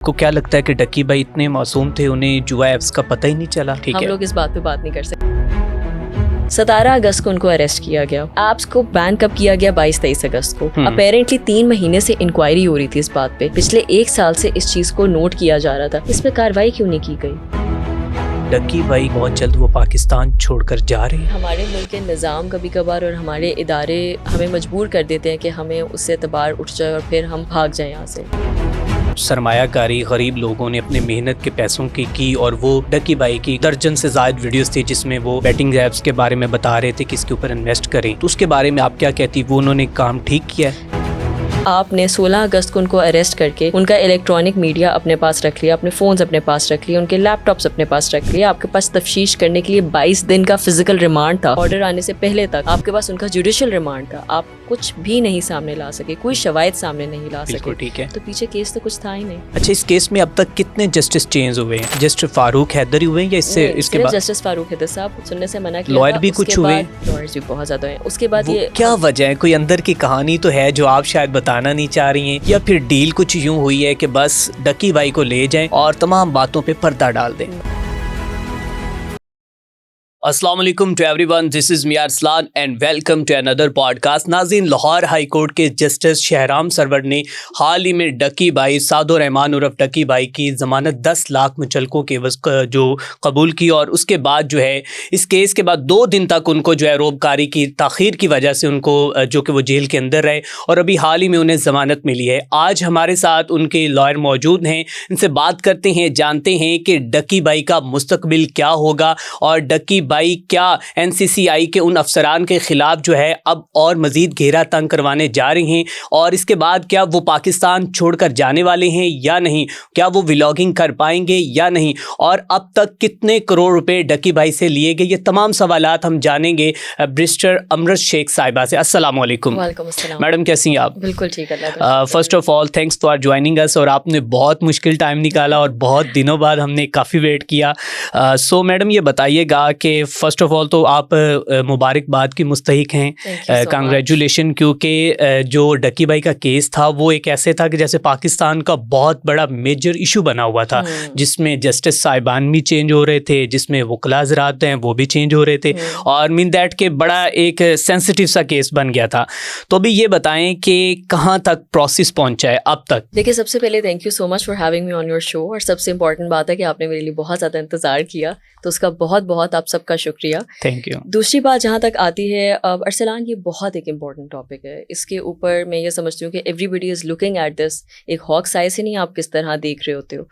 को क्या लगता है कि डक्की भाई इतने मासूम थे, उन्हें जुआ एप्स का पता ही नहीं चला? ठीक हम है, लोग इस बात पे बात नहीं कर सकते। 17 अगस्त को उनको अरेस्ट किया गया। एप्स को बैन कब किया गया? 22-23 अगस्त को। अपेरेंटली 3 महीने से इंक्वायरी हो रही थी इस बात पे। पिछले 1 साल से इस चीज को नोट किया जा रहा था। इस पे कार्रवाई क्यों नहीं की गई? डक्की भाई बहुत जल्द वो पाकिस्तान छोड़कर जा रहे हैं। हमारे मुल्क के निज़ाम कभी कभार और हमारे इदारे हमें मजबूर कर देते हैं कि हमें उससे एतबार उठ जाए और फिर हम भाग जाएं यहाँ से। सरमायाकारी गरीब लोगों ने अपने मेहनत के पैसों की और वो डक्की भाई की दर्जन से ज्यादा वीडियोस थी जिसमें वो बैटिंग ऐप्स के बारे में बता रहे थे कि इसके ऊपर इन्वेस्ट करें। तो उसके बारे में आप क्या कहती? वो उन्होंने काम ठीक किया है? आपने 16 अगस्त को उनको अरेस्ट करके उनका इलेक्ट्रॉनिक मीडिया अपने पास रख लिया, अपने फ़ोन्स अपने पास रख लिए, उनके लैपटॉप्स अपने पास रख लिए। आपके पास तफ्तीश करने के लिए 22 दिन का फिजिकल रिमांड था। ऑर्डर आने से पहले तक आपके पास उनका जुडिशियल रिमांड था। आप कुछ भी नहीं सामने ला सके, कोई शवायद सामने नहीं ला सके। ठीक है, तो पीछे केस तो कुछ था ही नहीं। अच्छा, इस केस में अब तक कितने जस्टिस चेंज हुए हैं? जस्टिस फारूक हैदर ही हुए हैं या इसके बाद जस्टिस फारूक हैदर साहब सुनने से मना किया? लॉयर भी कुछ हुए? लॉयर्स भी बहुत ज्यादा हैं। उसके बाद ये क्या वजह है? कोई अंदर की कहानी तो है जो आप शायद बताना नहीं चाह रही हैं, या फिर डील कुछ यूं हुई है कि बस डक्की भाई को ले जाएं और तमाम बातों पे पर्दा डाल दें? अस्सलाम वालेकुम to everyone, this is Mian Arsalan and welcome to another podcast. नाज़रीन, लाहौर हाई कोर्ट के जस्टिस शहराम सरवर ने हाल ही में डक्की भाई सादुर रहमान उर्फ डक्की भाई की ज़मानत 10 लाख मुचलकों के जो कबूल की, और उसके बाद जो है इस केस के बाद 2 दिन तक उनको जो है रोबकारी की ताख़ीर की वजह से उनको जो कि वो जेल के अंदर रहे और अभी हाल ही में उन्हें ज़मानत मिली है। आज हमारे साथ उनके लॉयर मौजूद हैं, इनसे बात करते हैं, जानते हैं कि डक्की भाई का मुस्तकबिल क्या होगा और डक्की भाई क्या एनसीसीआई के उन अफसरान के खिलाफ जो है अब और मजीद घेरा तंग करवाने जा रहे हैं, और इसके बाद क्या वो पाकिस्तान छोड़कर जाने वाले हैं या नहीं, क्या वो व्लॉगिंग कर पाएंगे या नहीं, और अब तक कितने करोड़ रुपए डक्की भाई से लिए गए, ये तमाम सवालात हम जानेंगे बैरिस्टर अमृत शेख साहिबा से। अस्सलाम वालेकुम। वालेकुम अस्सलाम। मैडम कैसी हैं आप? बिल्कुल ठीक है। First of all thanks for joining us, और आपने बहुत मुश्किल टाइम निकाला और बहुत दिनों बाद हमने काफ़ी वेट किया। सो मैडम ये बताइएगा कि फर्स्ट ऑफ ऑल तो आप मुबारकबाद की मुस्तहिक हैं, कांग्रेचुलेशन, क्योंकि जो डक्की भाई का केस था वो एक ऐसे था कि जैसे पाकिस्तान का बहुत बड़ा मेजर इशू बना हुआ था, जिसमें जस्टिस साहिबान भी चेंज हो रहे थे, जिसमें वकला हज़रात हैं वो भी चेंज हो रहे थे, और मीन दैट के बड़ा एक सेंसिटिव सा केस बन गया था। तो अभी ये बताएं कि कहाँ तक प्रोसेस पहुँचा है अब तक? देखिए, सबसे पहले thank you so much for having me on your show, और सबसे इम्पोर्टेंट बात है कि आपने मेरे लिए बहुत ज़्यादा इंतज़ार किया, तो उसका बहुत बहुत आप सबका शुक्रिया। Thank you. दूसरी बात जहाँ तक आती है, अरसलान, ये बहुत एक इम्पॉर्टेंट टॉपिक है। इसके ऊपर मैं ये समझती हूँ कि everybody is looking at this एक हॉक्स आई से, नहीं आप किस तरह देख रहे होते हो।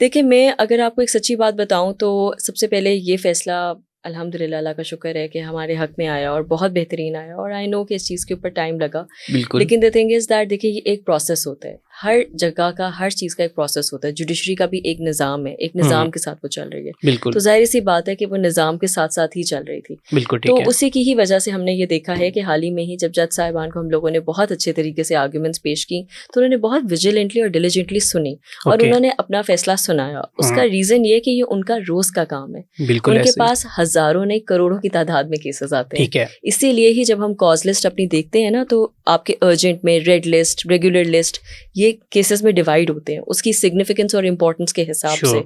देखिए, मैं अगर आपको एक सच्ची बात बताऊँ तो सबसे पहले ये फ़ैसला अल्हम्दुलिल्लाह, अल्लाह का शुक्र है कि हमारे हक़ में आया और बहुत बेहतरीन आया, और आई नो कि इस चीज़ के ऊपर टाइम लगा, लेकिन द थिंग इज़ दैट, देखिए, ये एक प्रोसेस होता है, हर जगह का हर चीज़ का एक प्रोसेस होता है। जुडिशरी का भी एक निज़ाम है, एक निज़ाम के साथ वो चल रही है, तो जाहिर सी बात है कि वो निज़ाम के साथ साथ ही चल रही थी। तो उसी की ही वजह से हमने ये देखा है कि हाल ही में ही जब जज साहिबान को हम लोगों ने बहुत अच्छे तरीके से आर्ग्यूमेंट्स पेश की, तो उन्होंने बहुत विजिलेंटली और डिलीजेंटली सुनी और उन्होंने अपना फैसला सुनाया। उसका रीज़न ये कि ये उनका रोज़ का काम है, उनके पास हज़ारों नहीं करोड़ों की तादाद में केसेस आते हैं। इसीलिए ही जब हम कॉज लिस्ट अपनी देखते हैं ना, तो आपके अर्जेंट में, रेड लिस्ट, रेगुलर लिस्ट, ये केसेस में डिवाइड होते हैं उसकी सिग्निफिकेंस और इम्पोर्टेंस के हिसाब से।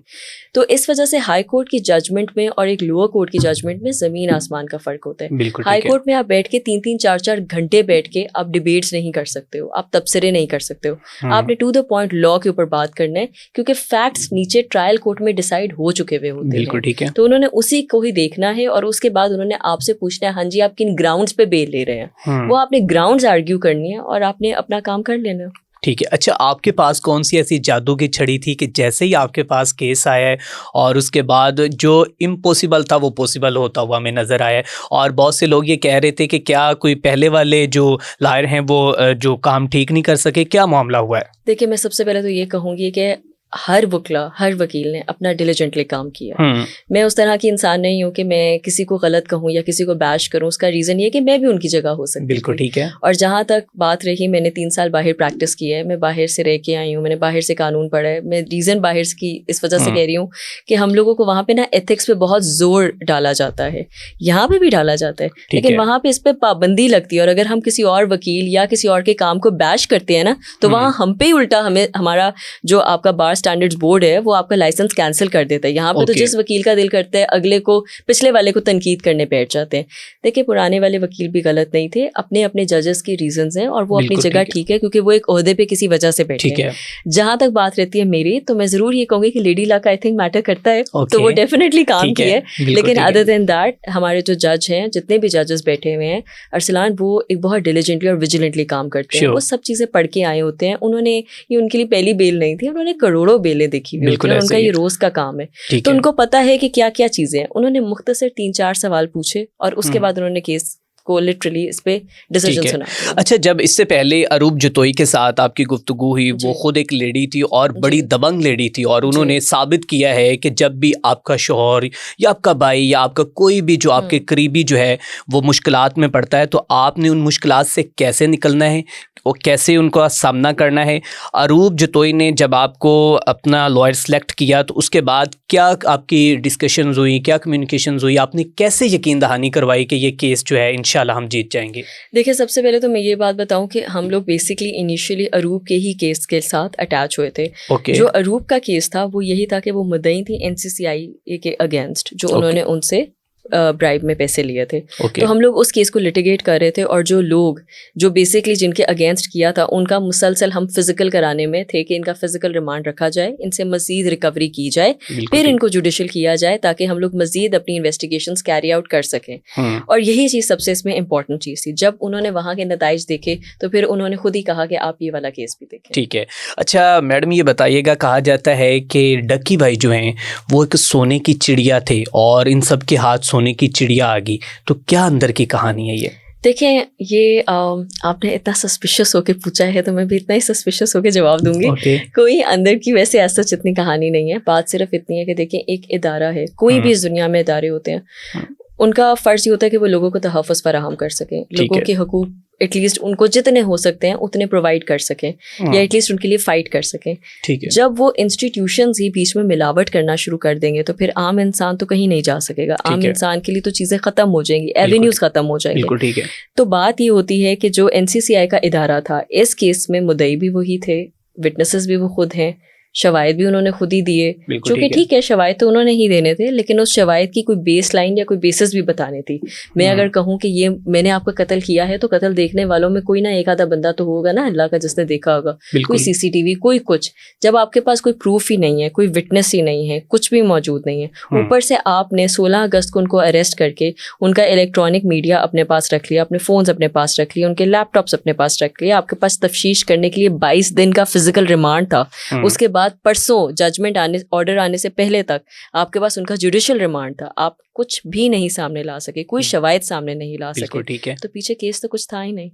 तो इस वजह से हाई कोर्ट की जजमेंट में और एक लोअर कोर्ट की जजमेंट में ज़मीन आसमान का फ़र्क होता है। हाई कोर्ट में आप बैठ के 3-3, 4-4 घंटे बैठ के आप डिबेट्स नहीं कर सकते हो, आप तबसरे नहीं कर सकते हो, आपने टू द पॉइंट लॉ के ऊपर बात करना है, क्योंकि फैक्ट्स नीचे ट्रायल कोर्ट में डिसाइड हो चुके हुए होते हैं। तो उन्होंने उसी को ही देखना है, और उसके बाद उन्होंने आपसे पूछना है, हाँ जी आप किन ग्राउंड्स पे बेल ले रहे हैं, वो आपने ग्राउंड्स आर्ग्यू करनी है और आपने अपना काम कर लेना है। ठीक है। अच्छा, आपके पास कौन सी ऐसी जादू की छड़ी थी कि जैसे ही आपके पास केस आया है और उसके बाद जो इम्पॉसिबल था वो पॉसिबल होता हुआ हमें नज़र आया है, और बहुत से लोग ये कह रहे थे कि क्या कोई पहले वाले जो लॉयर हैं वो जो काम ठीक नहीं कर सके, क्या मामला हुआ है? देखिए, मैं सबसे पहले तो ये कहूँगी कि हर वकला, हर वकील ने अपना डिलीजेंटली काम किया। मैं उस तरह की इंसान नहीं हूँ कि मैं किसी को गलत कहूँ या किसी को बैश करूँ। उसका रीज़न ये कि मैं भी उनकी जगह हो सकती। बिल्कुल ठीक है। और जहाँ तक बात रही, मैंने 3 साल बाहर प्रैक्टिस की है, मैं बाहर से रह के आई हूँ, मैंने बाहर से कानून पढ़ा है। मैं रीज़न बाहर की इस वजह से कह रही हूँ कि हम लोगों को वहाँ पे ना एथिक्स पे बहुत जोर डाला जाता है, यहाँ पे भी डाला जाता है, लेकिन वहाँ पे इस पर पाबंदी लगती है। और अगर हम किसी और वकील या किसी और के काम को बैश करते हैं ना, तो वहाँ हम पे ही उल्टा हमें हमारा जो आपका बार स्टैंडर्ड्स बोर्ड है वो आपका लाइसेंस कैंसिल कर देता है। यहाँ पे तो Okay. जिस वकील का दिल करता है अगले को, पिछले वाले को तनकीद करने बैठ जाते हैं। देखिए पुराने वाले वकील भी गलत नहीं थे, अपने अपने जजेस की रीजंस हैं और वो अपनी बिल्कुल जगह ठीक ठीक है क्योंकि वो एक ओहदे पे किसी वजह से बैठे ठीक हैं। है। जहां तक बात रहती है मेरी, तो मैं जरूर ये कहूंगी कि lady luck I think matter करता है, Okay. तो वो डेफिनेटली काम ठीक की है। बिल्कुल लेकिन ठीक है। अदर देन दैट हमारे जो जज हैं, जितने भी जजेस बैठे हुए हैं अरसलान, वो एक बहुत डिलिजेंटली और विजिलेंटली काम करते हैं। Sure. वो सब चीजें पढ़ के आए होते हैं। उन्होंने ये उनके लिए पहली बेल नहीं थी, उन्होंने करोड़ों बेलें देखी हुई होती बिल्कुल हैं, ऐसे उनका ही ये है। रोज का काम है। ठीक तो है। उनको पता है कि क्या क्या चीजें हैं। उन्होंने मुख्तसर 3-4 सवाल पूछे और उसके बाद उन्होंने केस को लिटरली इस पे डिसीजन ठीक है। सुना। अच्छा, जब इससे पहले अरूप जतोई के साथ आपकी गुफ्तगू हुई, वो जी। खुद एक लेडी थी और जी। बड़ी दबंग लेडी थी और उन्होंने साबित किया है कि जब भी आपका शौहर या आपका भाई या आपका कोई भी जो आपके करीबी जो है वो मुश्किलात में पड़ता है, तो आपने उन मुश्किलात से कैसे निकलना है और कैसे उनका सामना करना है। अरूप जतोई ने जब आपको अपना लॉयर सेलेक्ट किया तो उसके बाद क्या आपकी डिस्कशंस हुई, क्या कम्युनिकेशंस हुई, आपने कैसे यकीन दहानी करवाई कि ये केस जो है इंशाल्लाह हम जीत जाएंगे? देखिए सबसे पहले तो मैं ये बात बताऊं कि हम लोग बेसिकली इनिशियली अरूप के ही केस के साथ अटैच हुए थे। ओके। जो अरूप का केस था वो यही था कि वो मुद्दई थी एनसीसीआई के अगेंस्ट, जो उन्होंने उनसे ब्राइब में पैसे लिए थे। तो हम लोग उस केस को लिटिगेट कर रहे थे और जो लोग जो बेसिकली जिनके अगेंस्ट किया था उनका मुसलसल हम फिजिकल कराने में थे कि इनका फिजिकल रिमांड रखा जाए, इनसे मजीद रिकवरी की जाए, फिर इनको जुडिशियल किया जाए ताकि हम लोग मजीद अपनी इन्वेस्टिगेशंस कैरी आउट कर सकें। और यही चीज़ सबसे इसमें इंपॉर्टेंट चीज़ थी। जब उन्होंने वहाँ के नताइज देखे तो फिर उन्होंने खुद ही कहा कि आप ये वाला केस भी देखें। ठीक है। अच्छा मैडम, ये बताइएगा, कहा जाता है कि डक्की भाई जो हैं वो एक सोने की चिड़िया थे और इन सब के हाथ सोने की चिड़िया आ गई, तो क्या अंदर की कहानी है ये? देखें, ये आपने इतना सस्पिशियस होके पूछा है तो मैं भी इतना ही सस्पिशियस होके जवाब दूंगी। कोई अंदर की वैसे ऐसा इतनी कहानी नहीं है। बात सिर्फ इतनी है कि देखें, एक इदारा है, कोई भी इस दुनिया में इदारे होते हैं, उनका फ़र्ज़ ये होता है कि वो लोगों को तहफ़्फ़ुज़ फराहम कर सकें, लोगों के हकूक़ एटलीस्ट उनको जितने हो सकते हैं उतने प्रोवाइड कर सकें या एटलीस्ट उनके लिए फ़ाइट कर सकें। ठीक है। जब वो इंस्टीट्यूशंस ही बीच में मिलावट करना शुरू कर देंगे तो फिर आम इंसान तो कहीं नहीं जा सकेगा। आम इंसान के लिए तो चीज़ें ख़त्म हो जाएंगी, एवेन्यूज़ ख़त्म हो जाएंगे। बिल्कुल ठीक है। तो बात ये होती है कि जो एनसीसीआई का इदारा था, इस केस में मुद्दई भी वही थे, विटनेसेस भी वो खुद हैं, शवायद भी उन्होंने खुद ही दिए, जो कि ठीक है, शवायद तो उन्होंने ही देने थे, लेकिन उस शवायद की कोई बेस लाइन या कोई बेसिस भी बतानी थी। मैं अगर कहूँ कि ये मैंने आपका कत्ल किया है, तो कत्ल देखने वालों में कोई ना एक आधा बंदा तो होगा ना अल्लाह का जिसने देखा होगा, कोई सीसीटीवी, कोई कुछ। जब आपके पास कोई प्रूफ ही नहीं है, कोई विटनेस ही नहीं है, कुछ भी मौजूद नहीं है, ऊपर से आपने 16 अगस्त को उनको अरेस्ट करके उनका इलेक्ट्रॉनिक मीडिया अपने पास रख लिया, अपने फ़ोन्स अपने पास रख लिए, उनके लैपटॉप्स अपने पास रख लिया, आपके पास तफ्तीश करने के लिए 22 दिन का फिजिकल रिमांड था। उसके बाद परसों जजमेंट ऑर्डर आने से पहले तक आपके पास उनका जुडिशियल रिमांड था। आप कुछ भी नहीं सामने ला सके, कोई शवायद सामने नहीं ला सके। ठीक है। तो पीछे केस तो कुछ था ही नहीं।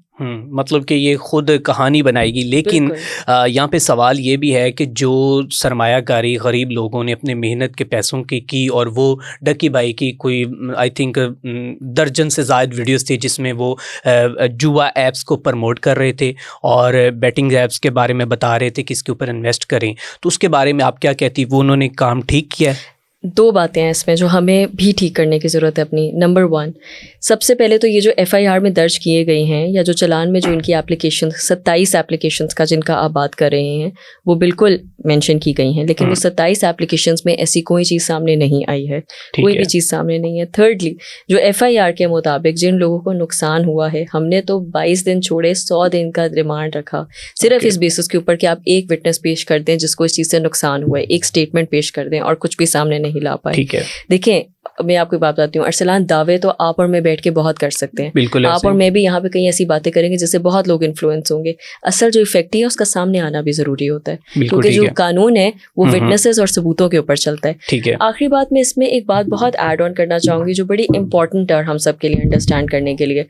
मतलब कि ये खुद कहानी बनाएगी। लेकिन यहाँ पे सवाल ये भी है कि जो सरमायाकारी गरीब लोगों ने अपने मेहनत के पैसों की और वो डक्की भाई की कोई आई थिंक दर्जन से ज़्यादा वीडियोस थे जिसमें वो जुआ ऐप्स को प्रमोट कर रहे थे और बेटिंग ऐप्स के बारे में बता रहे थे कि इसके ऊपर इन्वेस्ट करें, तो उसके बारे में आप क्या कहती? वो उन्होंने काम ठीक किया है? दो बातें हैं इसमें जो हमें भी ठीक करने की ज़रूरत है अपनी। नंबर 1, सबसे पहले तो ये जो FIR में दर्ज किए गए हैं या जो चलान में जो इनकी एप्लीकेशन 27 एप्लीकेशंस का जिनका आप बात कर रहे हैं वो बिल्कुल मेंशन की गई हैं, लेकिन वो 27 एप्लीकेशंस में ऐसी कोई चीज़ सामने नहीं आई है, कोई भी चीज़ सामने नहीं है। थिर्डली, जो FIR के मुताबिक जिन लोगों को नुकसान हुआ है, हमने तो 22 दिन छोड़े 100 दिन का रिमांड रखा सिर्फ इस बेसिस के ऊपर कि आप एक विटनेस पेश कर दें जिसको इस चीज़ से नुकसान हुआ है, एक स्टेटमेंट पेश कर दें और कुछ भी सामने नहीं ला पाए। ठीक है। देखें, मैं आपको एक बात बताती हूँ, अरसलान दावे तो आप और मैं बैठ के बहुत कर सकते हैं, बिल्कुल आप और मैं भी यहाँ पे कई ऐसी बातें करेंगे जिससे बहुत लोग इन्फ्लुएंस होंगे। असल जो इफेक्ट है उसका सामने आना भी जरूरी होता है, क्योंकि जो कानून है वो विटनेसेस और सबूतों के ऊपर चलता है। ठीक है। आखिरी बात में इसमें एक बात बहुत ऐड ऑन करना चाहूंगी जो बड़ी इंपॉर्टेंट है हम सब के लिए अंडरस्टैंड करने के लिए,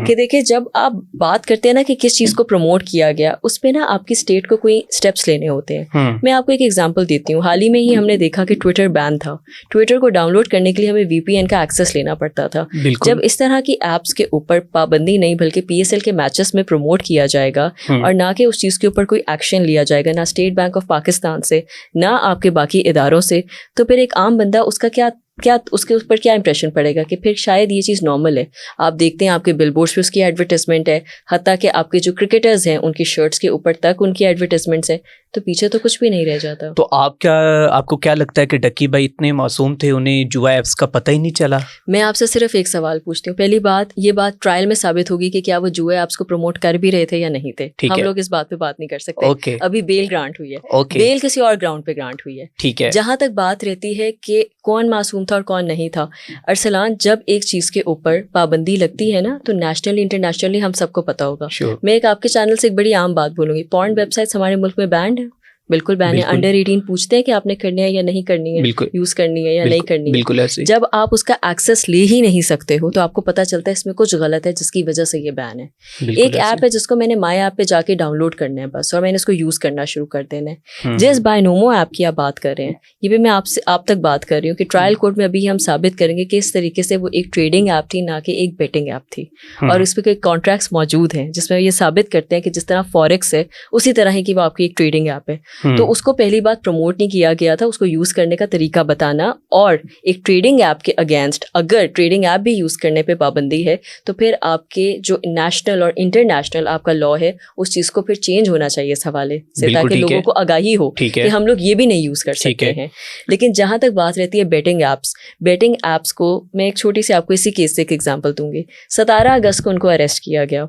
कि देखिए जब आप बात करते हैं ना कि किस चीज़ को प्रमोट किया गया, उस पर ना आपकी स्टेट को कोई स्टेप्स लेने होते हैं। मैं आपको एक एग्जाम्पल देती हूँ। हाल ही में ही हमने देखा कि ट्विटर बैन था। ट्विटर को डाउनलोड करने के लिए हमें VPN का एक्सेस लेना पड़ता था। जब इस तरह की एप्स के ऊपर पाबंदी नहीं बल्कि PSL के मैचेस में प्रमोट किया जाएगा और ना कि उस चीज़ के ऊपर कोई एक्शन लिया जाएगा, ना स्टेट बैंक ऑफ पाकिस्तान से ना आपके बाकी इदारों से, तो फिर एक आम बंदा उसका क्या क्या उसके ऊपर क्या इंप्रेशन पड़ेगा कि फिर शायद ये चीज़ नॉर्मल है। आप देखते हैं आपके बिलबोर्ड्स पे उसकी एडवर्टाइजमेंट है, हत्ता कि आपके जो क्रिकेटर्स हैं उनकी शर्ट्स के ऊपर तक उनकी एडवर्टाइजमेंट्स हैं, तो पीछे तो कुछ भी नहीं रह जाता। तो आपको क्या लगता है कि डकी भाई इतने मासूम थे, उन्हें जुआ ऐप्स का पता ही नहीं चला? मैं आपसे सिर्फ एक सवाल पूछती हूँ। पहली बात, ये बात ट्रायल में साबित होगी कि क्या वो जुए ऐप्स को प्रमोट कर भी रहे थे या नहीं थे। हम लोग इस बात पे बात नहीं कर सकते। ओके, अभी बेल ग्रांट हुई है, ओके, बेल किसी और ग्राउंड पे ग्रांट हुई है। ठीक है। जहां तक बात रहती है कि कौन मासूम था और कौन नहीं था, अरसलान, जब एक चीज के ऊपर पाबंदी लगती है ना, तो नेशनली इंटरनेशनली हम सबको पता होगा। मैं एक आपके चैनल से एक बड़ी आम बात बोलूंगी, पॉर्न वेबसाइट्स हमारे मुल्क में बैंड है, बिल्कुल बैन है। अंडर 18 पूछते हैं कि आपने करनी है या नहीं करनी है, यूज करनी है या नहीं करनी है। बिल्कुल ऐसे। जब आप उसका एक्सेस ले ही नहीं सकते हो तो आपको पता चलता है इसमें कुछ गलत है, जिसकी वजह से ये बैन है। एक ऐप है जिसको मैंने माई ऐप पे जाके डाउनलोड करना है बस, और मैंने इसको यूज करना शुरू कर देना है। जिस बायनोमो ऐप की आप बात कर रहे हैं, ये भी मैं आप तक बात कर रही हूँ कि ट्रायल कोर्ट में अभी हम साबित करेंगे कि इस तरीके से वो एक ट्रेडिंग ऐप थी, ना कि एक बेटिंग ऐप थी। और इस पर कोई कॉन्ट्रैक्ट्स मौजूद हैं जिसमें ये साबित करते हैं कि जिस तरह फॉरेक्स है उसी तरह ही कि वो आपकी एक ट्रेडिंग ऐप है। तो उसको पहली बात प्रमोट नहीं किया गया था, उसको यूज करने का तरीका बताना। और एक ट्रेडिंग ऐप के अगेंस्ट अगर ट्रेडिंग ऐप भी यूज करने पे पाबंदी है तो फिर आपके जो नेशनल और इंटरनेशनल आपका लॉ है उस चीज को फिर चेंज होना चाहिए इस हवाले से, ताकि लोगों को आगाही हो कि हम लोग ये भी नहीं यूज कर सकते हैं। लेकिन जहां तक बात रहती है बेटिंग एप्स को मैं एक छोटी सी आपको इसी केस से एक एग्जांपल दूंगी। 17 अगस्त को उनको अरेस्ट किया गया।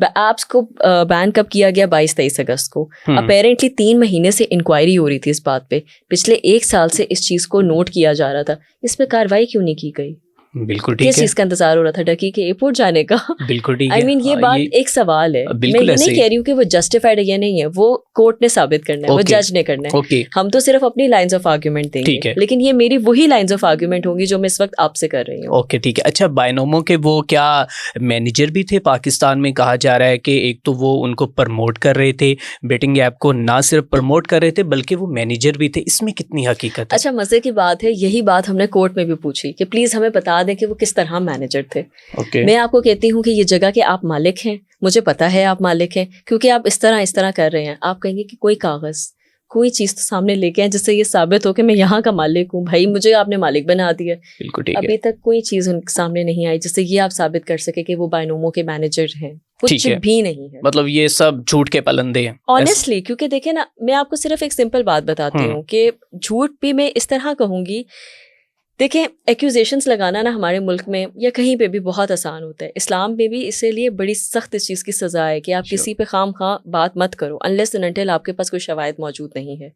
ऐप्स को बैन कब किया गया? 22-23 अगस्त को। अपेरेंटली 3 महीने से इंक्वायरी हो रही थी इस बात पे, पिछले 1 साल से इस चीज को नोट किया जा रहा था। इस पे कार्रवाई क्यों नहीं की गई? बिल्कुल ठीक है। किस चीज का इंतजार हो रहा था? डकी के एयरपोर्ट जाने का? बिल्कुल ठीक है। I mean, ये बात एक सवाल है। मैं ये नहीं कह रही हूँ कि वो जस्टिफाइड है या नहीं है, वो कोर्ट ने साबित करना है, वो जज ने करना है। हम तो सिर्फ अपनी लाइंस ऑफ आर्ग्यूमेंट देंगे, लेकिन ये मेरी वही लाइंस ऑफ आर्ग्यूमेंट होंगी जो मैं इस वक्त आपसे कर रही हूँ। ओके ठीक है। अच्छा, बायनोमो के वो क्या मैनेजर भी थे पाकिस्तान में? कहा जा रहा है कि एक तो वो उनको प्रमोट कर रहे थे, बेटिंग ऐप को ना सिर्फ प्रमोट कर रहे थे बल्कि वो मैनेजर भी थे। इसमें कितनी हकीकत है? अच्छा, मजे की बात है, यही बात हमने कोर्ट में भी पूछी कि प्लीज हमें बता दें कि वो किस तरह मैनेजर थे। मैं आपको कहती हूँ कि ये जगह के आप मालिक हैं, मुझे पता है आप मालिक हैं, क्योंकि आप इस तरह कर रहे हैं। आप कहेंगे कि कोई कागज, कोई चीज तो सामने लेके आए जिससे ये साबित हो कि मैं यहाँ का मालिक हूँ। भाई, मुझे आपने मालिक बना दिया। बिल्कुल ठीक है। अभी तक कोई चीज उनके सामने नहीं आई जिससे ये आप साबित कर सके कि वो बायनोमो के मैनेजर हैं। कुछ भी नहीं है। मतलब ये सब झूठ के पलंदे हैं ऑनेस्टली। क्योंकि देखिए ना, मैं आपको सिर्फ एक सिंपल बात बताती हूँ कि झूठ भी मैं इस तरह कहूंगी। देखें, एक्यूजेशंस लगाना ना हमारे मुल्क में या कहीं पे भी बहुत आसान होता है। इस्लाम में भी इसीलिए बड़ी सख्त इस चीज़ की सज़ा है कि आप किसी पे खाम खा बात मत करो अनलेस एंड अनटिल आपके पास कोई शवाहिद मौजूद नहीं है।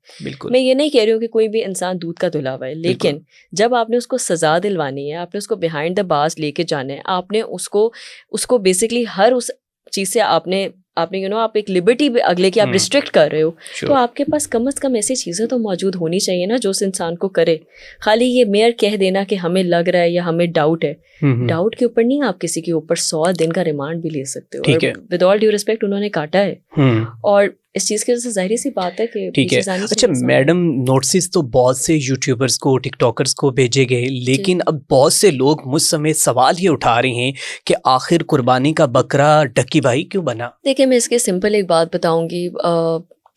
मैं ये नहीं कह रही हूँ कि कोई भी इंसान दूध का धुलावा है, लेकिन जब आपने उसको सज़ा दिलवानी है, आपने उसको बिहाइंड द बार्स लेके जाना है, आपने उसको बेसिकली हर उस चीज़ से आपने आप एक लिबर्टी अगले की आप रिस्ट्रिक्ट कर रहे हो, तो आपके पास कम से कम ऐसी चीज़ें तो मौजूद होनी चाहिए ना जो उस इंसान को करे। खाली ये मेयर कह देना कि हमें लग रहा है या हमें डाउट है, डाउट के ऊपर नहीं आप किसी के ऊपर 100 दिन का रिमांड भी ले सकते हो। विद ऑल ड्यू रिस्पेक्ट, उन्होंने काटा है और इस चीज़ की वजह से जाहिर सी बात है कि ठीक है। अच्छा मैडम, नोटिस तो बहुत से यूट्यूबर्स को, टिकटॉकर्स को भेजे गए, लेकिन अब बहुत से लोग मुझ समेत सवाल ये उठा रहे हैं कि आखिर कुर्बानी का बकरा डकी भाई क्यों बना? देखिए, मैं इसके सिंपल एक बात बताऊंगी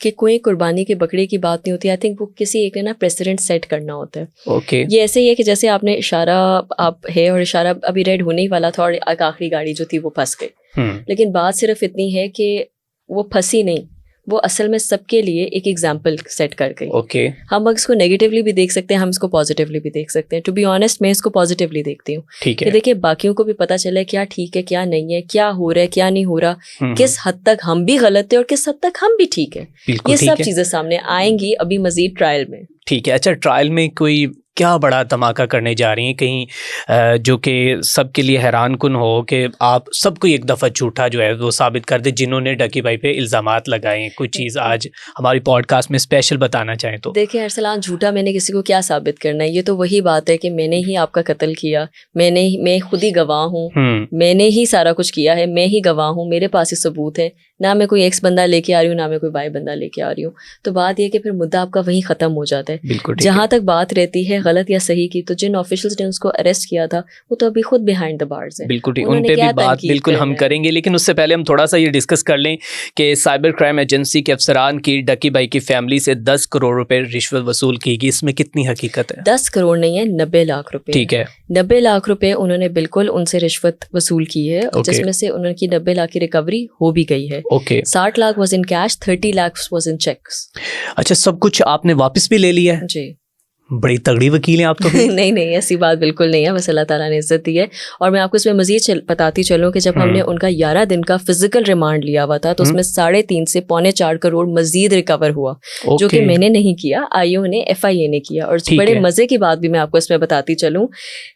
कि कोई कुर्बानी के बकरे की बात नहीं होती। आई थिंक वो किसी एक ने ना प्रेसिडेंट सेट करना होता है। ओके। ये ऐसे ही है कि जैसे आपने इशारा आप है और इशारा अभी रेड होने ही वाला था और आखिरी गाड़ी जो थी वो फंस गई, लेकिन बात सिर्फ इतनी है कि वो फंसी नहीं, वो असल में सबके लिए एक एग्जाम्पल सेट कर गई। ओके। हम इसको नेगेटिवली भी देख सकते हैं, हम इसको पॉजिटिवली भी देख सकते हैं। टू बी ऑनेस्ट, मैं इसको पॉजिटिवली देखती हूँ। ठीक है। देखिए, बाकियों को भी पता चला क्या ठीक है क्या नहीं है, क्या हो रहा है क्या नहीं हो रहा, किस हद तक हम भी गलत है और किस हद तक हम भी ठीक है। ये सब चीजें सामने आएंगी अभी मजीद ट्रायल में। ठीक है। अच्छा, ट्रायल में कोई क्या बड़ा धमाका करने जा रही हैं कहीं जो कि सबके लिए हैरान कुन हो कि आप सबको एक दफ़ा झूठा जो है वो साबित कर दे, जिन्होंने डकी भाई पे इल्ज़ामात लगाए हैं? कोई चीज़ आज हमारी पॉडकास्ट में स्पेशल बताना चाहें तो? देखिए अरसलान, झूठा मैंने किसी को क्या साबित करना है? ये तो वही बात है कि मैंने ही आपका कत्ल किया, मैं खुद ही गवाह हूँ, मैंने ही सारा कुछ किया है, मैं ही गवाह हूँ, मेरे पास ही सबूत है। ना मैं कोई एक्स बंदा लेके आ रही हूँ, ना मैं कोई वाई बंदा लेके आ रही हूँ। तो बात यह कि फिर मुद्दा आपका वहीं ख़त्म हो जाता है। जहाँ तक बात रहती है गलत या सही की, तो जिन ऑफिशियल्स ने उसको अरेस्ट किया था वो तो अभी खुद बिहाइंड द बार्स है। बिल्कुल ठीक, उन उन्होंने पे क्या भी बात तनकीद बिल्कुल हम करना है? करेंगे, लेकिन उससे पहले हम थोड़ा सा ये डिस्कस कर लें कि साइबर क्राइम एजेंसी के अफसरान की डकी भाई की फैमिली से 10 करोड़ रुपए रिश्वत वसूल की गई, इसमें कितनी हकीकत है? 10 करोड़ नहीं है, 90 लाख रुपए। ठीक है, 90 लाख रुपए उन्होंने बिल्कुल उनसे रिश्वत वसूल की है, Okay. जिसमें से उनकी 90 लाख की रिकवरी हो भी गई है। Okay. 60 lakh was in cash, 30 lakh was in cheques. अच्छा, सब कुछ आपने वापस भी ले लिया है? जी। बड़ी तगड़ी वकील हैं आप तो। नहीं नहीं, ऐसी बात बिल्कुल नहीं है, बस अल्लाह ताला ने इज्जत दी है। और मैं आपको इसमें मजीद बताती चलूँ कि जब हमने उनका 11 दिन का फिजिकल रिमांड लिया हुआ था, तो उसमें 3.5 से 3.25 करोड़ मजीद रिकवर हुआ, जो कि मैंने नहीं किया, आईओ ने, FIA ने किया। और बड़े मजे की बात भी मैं आपको इसमें बताती चलूँ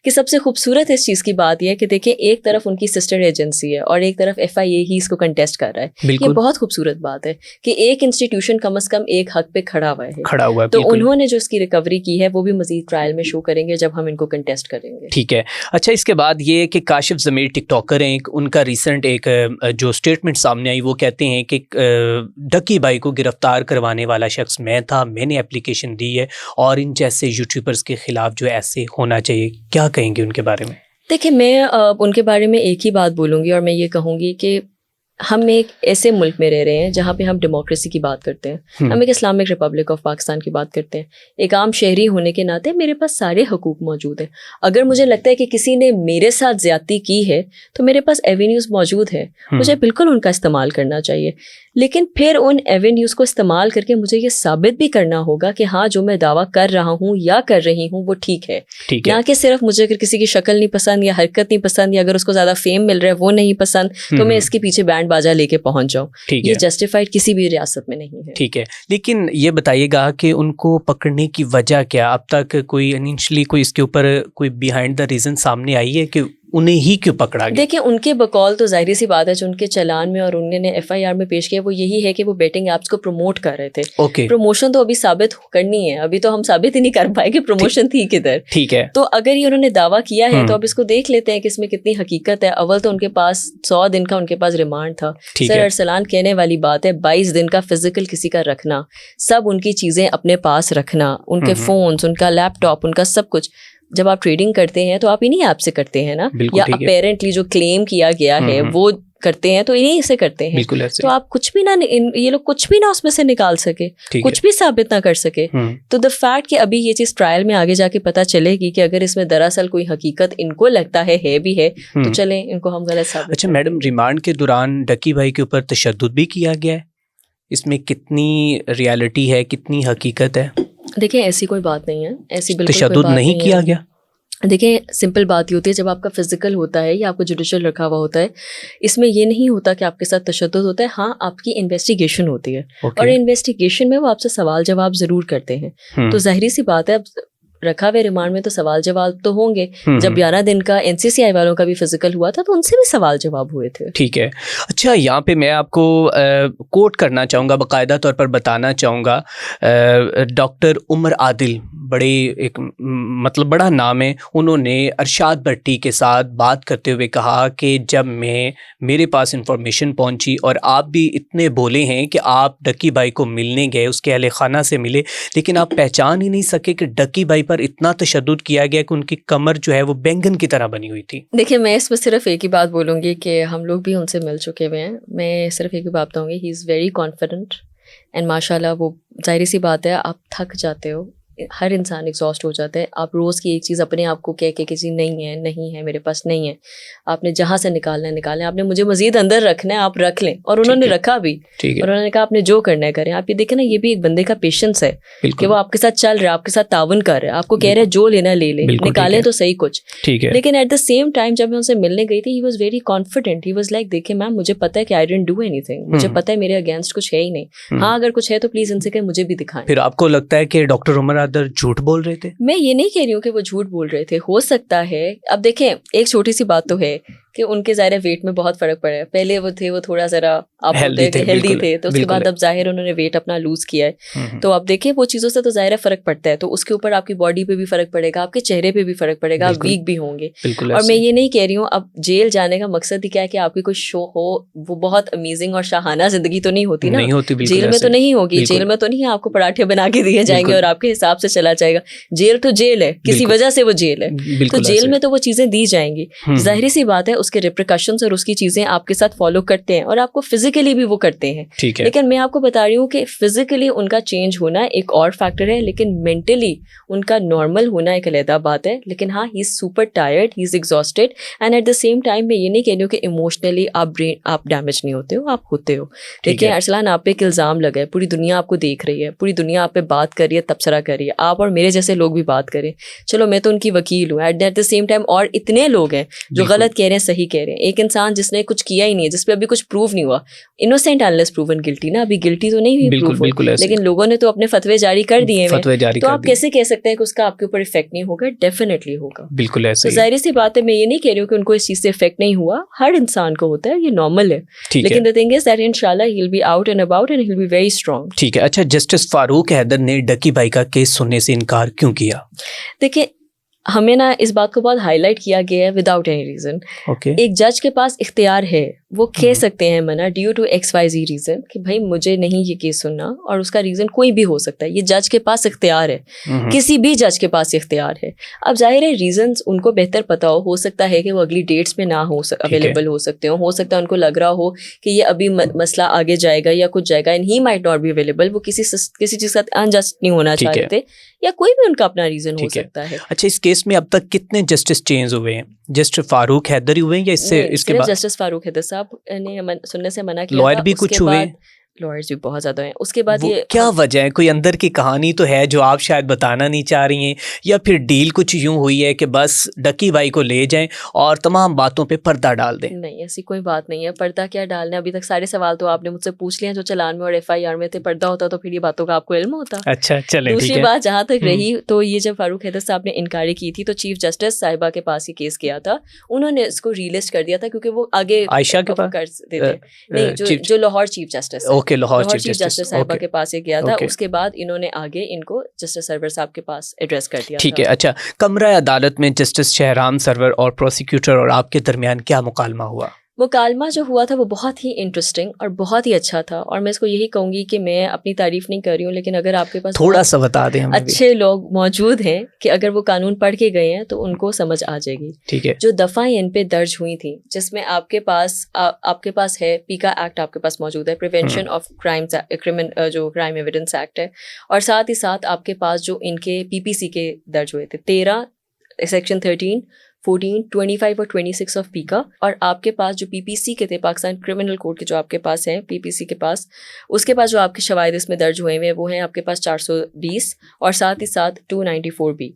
कि सबसे खूबसूरत इस चीज़ की बात यह है कि देखिए, एक तरफ उनकी सिस्टर एजेंसी है और एक तरफ FIA ही इसको कंटेस्ट कर रहा है। ये बहुत खूबसूरत बात है कि एक इंस्टीट्यूशन कम अज कम एक हक पे खड़ा हुआ है। तो उन्होंने जो इसकी रिकवरी की है वो भी मजीद ट्रायल में शो करेंगे जब हम इनको कंटेस्ट करेंगे। ठीक है। अच्छा, इसके बाद ये कि काशिफ ज़मीर टिकटॉकर हैं, उनका रिसेंट एक जो स्टेटमेंट सामने आई, वो कहते हैं कि डकी भाई को गिरफ्तार करवाने वाला शख्स मैं था, मैंने एप्लीकेशन दी है और इन जैसे यूट्यूबर्स के खिलाफ जो ऐसे होना चाहिए। क्या कहेंगे उनके बारे में? देखिए, मैं उनके बारे में एक ही बात बोलूँगी और मैं ये कहूँगी कि हम एक ऐसे मुल्क में रह रहे हैं जहाँ पे हम डेमोक्रेसी की बात करते हैं, हम एक इस्लामिक रिपब्लिक ऑफ पाकिस्तान की बात करते हैं। एक आम शहरी होने के नाते मेरे पास सारे हकूक मौजूद हैं। अगर मुझे लगता है कि किसी ने मेरे साथ ज्यादती की है तो मेरे पास एवेन्यूज़ मौजूद है, मुझे बिल्कुल उनका इस्तेमाल करना चाहिए। लेकिन फिर उन एवेन्यूज़ को इस्तेमाल करके मुझे ये साबित भी करना होगा कि हाँ, जो मैं दावा कर रहा हूँ या कर रही हूँ वो ठीक है। ना कि सिर्फ मुझे अगर किसी की शक्ल नहीं पसंद या हरकत नहीं पसंद या अगर उसको ज़्यादा फेम मिल रहा है वो नहीं पसंद, तो मैं इसके पीछे बैंड बाजा लेके पहुंच जाऊं। ये जस्टिफाइड किसी भी रियासत में नहीं है। ठीक है, लेकिन ये बताइएगा कि उनको पकड़ने की वजह क्या? अब तक कोई इनिशियली कोई इसके ऊपर कोई बिहाइंड द रीजन सामने आई है कि उन्हें ही क्यों पकड़ा गया? देखिए, उनके बकौल तो जाहिर सी बात है, जो उनके चलान में और उन्होंने FIR में पेश किया वो यही है कि वो बेटिंग ऐप्स को प्रमोट कर रहे थे। ओके। प्रमोशन तो अभी साबित करनी है, अभी तो हम साबित ही नहीं कर पाए कि प्रमोशन थी किधर। ठीक है। तो अगर ये उन्होंने दावा किया है तो अब इसको देख लेते हैं कि इसमें कितनी हकीकत है। अव्वल तो उनके पास 100 दिन का उनके पास रिमांड था। सर अरसलान कहने वाली बात है, 22 दिन का फिजिकल किसी का रखना, सब उनकी चीजें अपने पास रखना, उनके फोन्स, उनका लैपटॉप, उनका सब कुछ। जब आप ट्रेडिंग करते हैं तो आप इन्हीं ऐप से करते हैं ना, या अपेरेंटली जो क्लेम किया गया है वो करते हैं तो इन्हीं से करते हैं। तो आप कुछ भी ना, ये लोग कुछ भी ना उसमें से निकाल सके, कुछ भी साबित ना कर सके। तो द फैक्ट कि अभी ये चीज ट्रायल में आगे जाके पता चलेगी कि अगर इसमें दरअसल कोई हकीकत इनको लगता है भी है, तो चलें इनको हम गलत साबित। अच्छा मैडम, रिमांड के दौरान डकी भाई के ऊपर तशद्दुद भी किया गया है, इसमें कितनी रियलिटी है, कितनी हकीकत है? देखिए, ऐसी कोई बात नहीं है, ऐसी बिल्कुल तशद्दुद नहीं किया गया। देखिए, सिंपल बात ये होती है, जब आपका फिजिकल होता है या आपका जुडिशल रखा हुआ होता है, इसमें ये नहीं होता कि आपके साथ तशद्दुद होता है। हाँ, आपकी इन्वेस्टिगेशन होती है और इन्वेस्टिगेशन में वो आपसे सवाल जवाब जरूर करते हैं। तो जाहिर सी बात है, अब रखा हुए रिमांड में तो सवाल जवाब तो होंगे। जब 11 दिन का NCCI वालों का भी फिजिकल हुआ था तो उनसे भी सवाल जवाब हुए थे। ठीक है। अच्छा, यहाँ पे मैं आपको कोट करना चाहूँगा, बाकायदा तौर पर बताना चाहूँगा। डॉक्टर उमर आदिल, बड़े एक मतलब बड़ा नाम है, उन्होंने अरशाद भट्टी के साथ बात करते हुए कहा कि जब मेरे पास इंफॉर्मेशन पहुँची और आप भी इतने बोले हैं कि आप डकी भाई को मिलने गए, उसके अहले खाना से मिले, लेकिन आप पहचान ही नहीं सके कि डकी भाई पर इतना तशद्दुद किया गया कि उनकी कमर जो है वो बैंगन की तरह बनी हुई थी। देखिए, मैं इसमें सिर्फ एक ही बात बोलूँगी कि हम लोग भी उनसे मिल चुके हुए हैं। मैं सिर्फ एक ही बात बताऊँगी, he is very confident and माशाल्लाह, वो जाहिर सी बात है, आप थक जाते हो, हर इंसान एग्जॉस्ट हो जाता है। आप रोज़ की एक चीज़ अपने आप को कह के किसी नहीं है मेरे पास नहीं है, आपने जहाँ से निकालना है निकालें, आपने मुझे मजीद अंदर रखना है आप रख लें। और उन्होंने रखा भी, और उन्होंने कहा आपने जो करना है करें। आप ये देखें ना, ये भी एक बंदे का पेशेंस है कि वो आपके साथ चल रहा है, आपके साथ ताउन कर रहा है, आपको कह रहे हैं जो लेना ले ले, निकालें तो सही कुछ। लेकिन एट द सेम टाइम जब मैं उनसे मिलने गई थी, he was very confident. He was like, देखिए मैम, मुझे पता है कि आई डिडंट डू एनीथिंग, मुझे पता है मेरे अगेंस्ट कुछ है ही नहीं। हाँ, अगर कुछ है तो प्लीज इनसे कहें मुझे भी दिखाएं। फिर आपको लगता है कि डॉक्टर उमर आदिल झूठ बोल रहे थे? मैं ये नहीं कह रही हूँ कि वो झूठ बोल रहे थे, हो सकता है। अब देखें, एक छोटी सी बात तो है कि उनके ज़ाहिर वेट में बहुत फ़र्क पड़ा है। पहले वो थे, वो थोड़ा ज़रा आप हेल्दी हेल्दी बिल्कुल, थे, तो उसके बिल्कुल बाद अब ज़ाहिर उन्होंने वेट अपना लूज़ किया है। हम्म, तो आप देखिए वो चीज़ों से तो ज़ाहिर फ़र्क पड़ता है, तो उसके ऊपर आपकी बॉडी पे भी फ़र्क पड़ेगा, आपके चेहरे पे भी फ़र्क पड़ेगा, आप बिल्कुल, वीक भी होंगे। बिल्कुल और मैं ऐसे ये नहीं कह रही हूँ अब जेल जाने का मकसद ही क्या है कि आपकी कोई शो हो, वो बहुत अमेजिंग और शाहाना ज़िंदगी तो नहीं होती ना। नहीं होती, बिल्कुल जेल में ऐसे तो नहीं होगी, बिल्कुल, जेल में तो नहीं आपको पराठे बना के दिए जाएंगे बिल्कुल, और आपके हिसाब से चला जाएगा। जेल तो जेल है, किसी बिल्कुल, वजह से वो जेल है। तो बिल्कुल जेल ऐसे में तो वो चीज़ें दी जाएंगी। जाहिर सी बात है उसके रिप्रिकॉशंस और उसकी चीज़ें आपके साथ फॉलो करते हैं और आपको फिजिकली भी वो करते हैं। ठीक है, लेकिन मैं आपको बता रही हूँ कि फिजिकली उनका चेंज होना एक और फैक्टर है, लेकिन मेंटली उनका नॉर्मल होना एक अलहदा बात है। लेकिन हाँ, he is super tired, he is exhausted, and at the same time मैं ये नहीं कह रही हूँ कि इमोशनली आप डैमेज नहीं होते हो, आप होते हो। देखिए अरसलान, आप पे एक इल्ज़ाम लगा है, पूरी दुनिया आपको देख रही है, पूरी दुनिया आप पे बात कर रही है, तबसरा कर रही है, आप और मेरे जैसे लोग भी बात करें। चलो मैं तो उनकी वकील हूँ, एट द सेम टाइम और इतने लोग हैं जो बिल्कुल, गलत कह रहे हैं, सही कह रहे हैं। एक इंसान जिसने कुछ किया ही नहीं है, जिसपे अभी कुछ प्रूव नहीं हुआ, इनोसेंट अनलेस प्रूवन गिल्टी ना, अभी गिल्टी तो नहीं हुई बिल्कुल, प्रूफ हुई, बिल्कुल ऐसे लेकिन लोगों ने तो अपने फतवे जारी कर दिए हैं। फतवे जारी तो कर आप दिए, कैसे कह सकते हैं कि उसका आपके ऊपर इफेक्ट नहीं होगा? डेफिनेटली होगा। बिल्कुल ऐसे तो ही, जाहिर सी बात है, मैं ये नहीं कह रही हूँ कि उनको इस चीज़ से इफेक्ट नहीं हुआ, हर इंसान को होता है, ये नॉर्मल है। ठीक है, लेकिन द थिंग इज दैट इंशाल्लाह he will be out and about and he will be very strong. ठीक है। अच्छा, जस्टिस फारूक हैदर ने डकी भाई का केस सुनने से इनकार क्यों किया? देखिए, हमें ना इस बात को बहुत हाईलाइट किया गया है विदाउट एनी रीज़न। ओके, एक जज के पास इख्तियार है, वो कह सकते हैं मना ड्यू टू XYZ रीज़न कि भाई मुझे नहीं ये केस सुनना, और उसका रीज़न कोई भी हो सकता है। ये जज के पास इख्तियार है, किसी भी जज के पास इख्तियार है। अब जाहिर है रीज़न्स उनको बेहतर पता हो सकता है कि वो अगली डेट्स में ना हो अवेलेबल हो सकते हो सकता है उनको लग रहा हो कि ये अभी मसला आगे जाएगा या कुछ जाएगा, and he might not be available. वो किसी चीज़ के साथ अनजस्ट नहीं होना चाह रहे थे, या कोई भी उनका अपना रीज़न हो सकता है। अच्छा, इस केस में अब तक कितने जस्टिस चेंज हुए हैं? जस्ट फारूक हैदर ही हुए हैं या इससे इसके सिर्फ बाद जस्टिस फारूक हैदर साहब ने सुनने से मना किया लॉयर था। भी उसके कुछ हुए? बाद लॉयर्स भी बहुत ज़्यादा हैं। उसके बाद वो ये क्या वजह है? कोई अंदर की कहानी तो है जो आप शायद बताना नहीं चाह रही हैं, या फिर डील कुछ यूं हुई है कि बस डकी भाई को ले जाएं और तमाम बातों पे पर्दा डाल दें? नहीं, ऐसी कोई बात नहीं है। पर्दा क्या डालना है? अभी तक सारे सवाल तो आपने मुझसे पूछ लिए हैं जो चालान में और FIR में थे। पर्दा होता तो फिर ये बातों का आपको इल्म होता। अच्छा, चलें, ठीक दूसरी है। बात जहाँ तक रही, तो ये जब फारूक हैदर साहब ने इंक्वायरी की थी तो चीफ जस्टिस साहिबा के पास ही केस किया था। उन्होंने इसको रीलिस्ट कर दिया था क्योंकि वो आगे आयशा के पास? कर देते नहीं, जो लाहौर चीफ जस्टिस है, okay, Lahore Lahore chief chief justice साहिबा ओके, के पास ही गया था। ओके। उसके बाद इन्होंने आगे इनको जस्टिस सरवर साहब के पास एड्रेस कर दिया ठीक था। है। अच्छा, कमरा अदालत में जस्टिस शहराम सरवर और प्रोसिक्यूटर और आपके दरमियान क्या मुकालमा हुआ? मुकालमा जो हुआ था वो बहुत ही इंटरेस्टिंग और बहुत ही अच्छा था, और मैं इसको यही कहूँगी कि मैं अपनी तारीफ नहीं कर रही हूँ, लेकिन अगर आपके पास थोड़ा बहुत सा बता दें हमें भी। अच्छे लोग मौजूद हैं कि अगर वो कानून पढ़ के गए हैं तो उनको समझ आ जाएगी। ठीक है, जो दफ़ाएं इन पे दर्ज हुई थी, जिसमें आपके पास है पीका एक्ट, आपके पास मौजूद है प्रिवेंशन ऑफ क्राइम्स, जो क्राइम एविडेंस एक्ट है, और साथ ही साथ आपके पास जो इनके PPC के दर्ज हुए थे 13 सेक्शन 13, 14, 25 और 26 ऑफ पीका, और आपके पास जो PPC के थे पाकिस्तान क्रिमिनल कोड के जो आपके पास हैं PPC के पास, उसके पास जो आपके शवाहिद इसमें दर्ज हुए हैं वो हैं आपके पास 420 और साथ ही साथ 294B।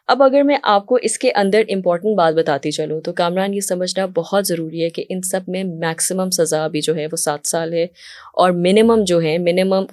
अब अगर मैं आपको इसके अंदर इम्पॉर्टेंट बात बताती चलूँ तो कामरान, ये समझना बहुत ज़रूरी है कि इन सब में मैक्सिमम सज़ा भी जो है वो 7 साल है, और मिनिमम जो है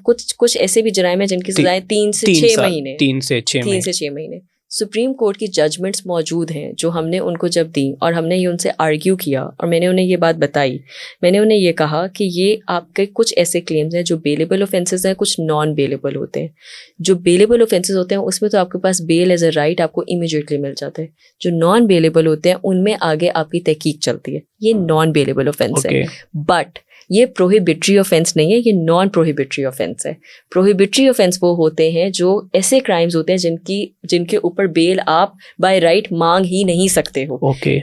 कुछ ऐसे भी जराइम हैं जिनकी सज़ाएं 3 से 6 महीने 3 से 6 महीने। सुप्रीम कोर्ट की जजमेंट्स मौजूद हैं जो हमने उनको जब दी, और हमने ये उनसे आर्ग्यू किया और मैंने उन्हें ये बात बताई। मैंने उन्हें ये कहा कि ये आपके कुछ ऐसे क्लेम्स हैं जो बेलेबल ऑफेंसेस हैं, कुछ नॉन बेलेबल होते हैं। जो बेलेबल ऑफेंसेस होते हैं उसमें तो आपके पास बेल एज अ राइट आपको इमीडिएटली मिल जाता है। जो नॉन बेलेबल होते हैं उनमें आगे आपकी तहकीक चलती है। ये नॉन बेलेबल ऑफेंस है, बट ये प्रोहिबिटरी ऑफेंस नहीं है, ये नॉन प्रोहिबिटरी ऑफेंस है। प्रोहिबिटरी ऑफेंस वो होते हैं जो ऐसे क्राइम्स होते हैं जिनके ऊपर बेल आप बाय राइट मांग ही नहीं सकते हो।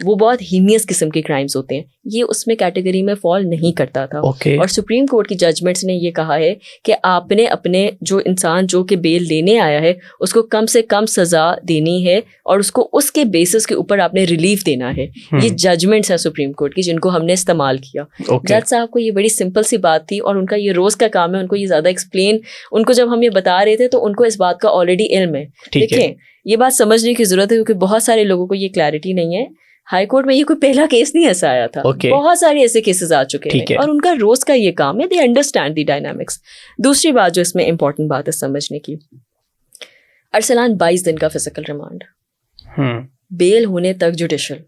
वो बहुत हीनियस किस्म के क्राइम्स होते हैं, ये उसमें कैटेगरी में फॉल नहीं करता था। और सुप्रीम कोर्ट की जजमेंट्स ने ये कहा है कि आपने अपने जो इंसान जो कि बेल लेने आया है उसको कम से कम सजा देनी है, और उसको उसके बेसिस के ऊपर आपने रिलीफ देना है। ये जजमेंट्स हैं सुप्रीम कोर्ट की जिनको हमने इस्तेमाल किया। जज साहब को ये बड़ी सिंपल सी बात थी, और उनका ये रोज़ का काम है, उनको ये ज़्यादा एक्सप्लेन, उनको जब हम ये बता रहे थे तो उनको इस बात का ऑलरेडी इल्म है। देखें, ये बात समझने की ज़रूरत है क्योंकि बहुत सारे लोगों को ये क्लैरिटी नहीं है। हाई कोर्ट में ये कोई पहला केस नहीं ऐसा आया था, बहुत सारे ऐसे केसेस आ चुके हैं, और उनका रोज़ का ये काम है, दे अंडरस्टैंड द डायनामिक्स। दूसरी बात जो इसमें इंपॉर्टेंट बात है समझने की, अरसलान 22 दिन का फिजिकल रिमांड, बेल होने तक जुडिशल,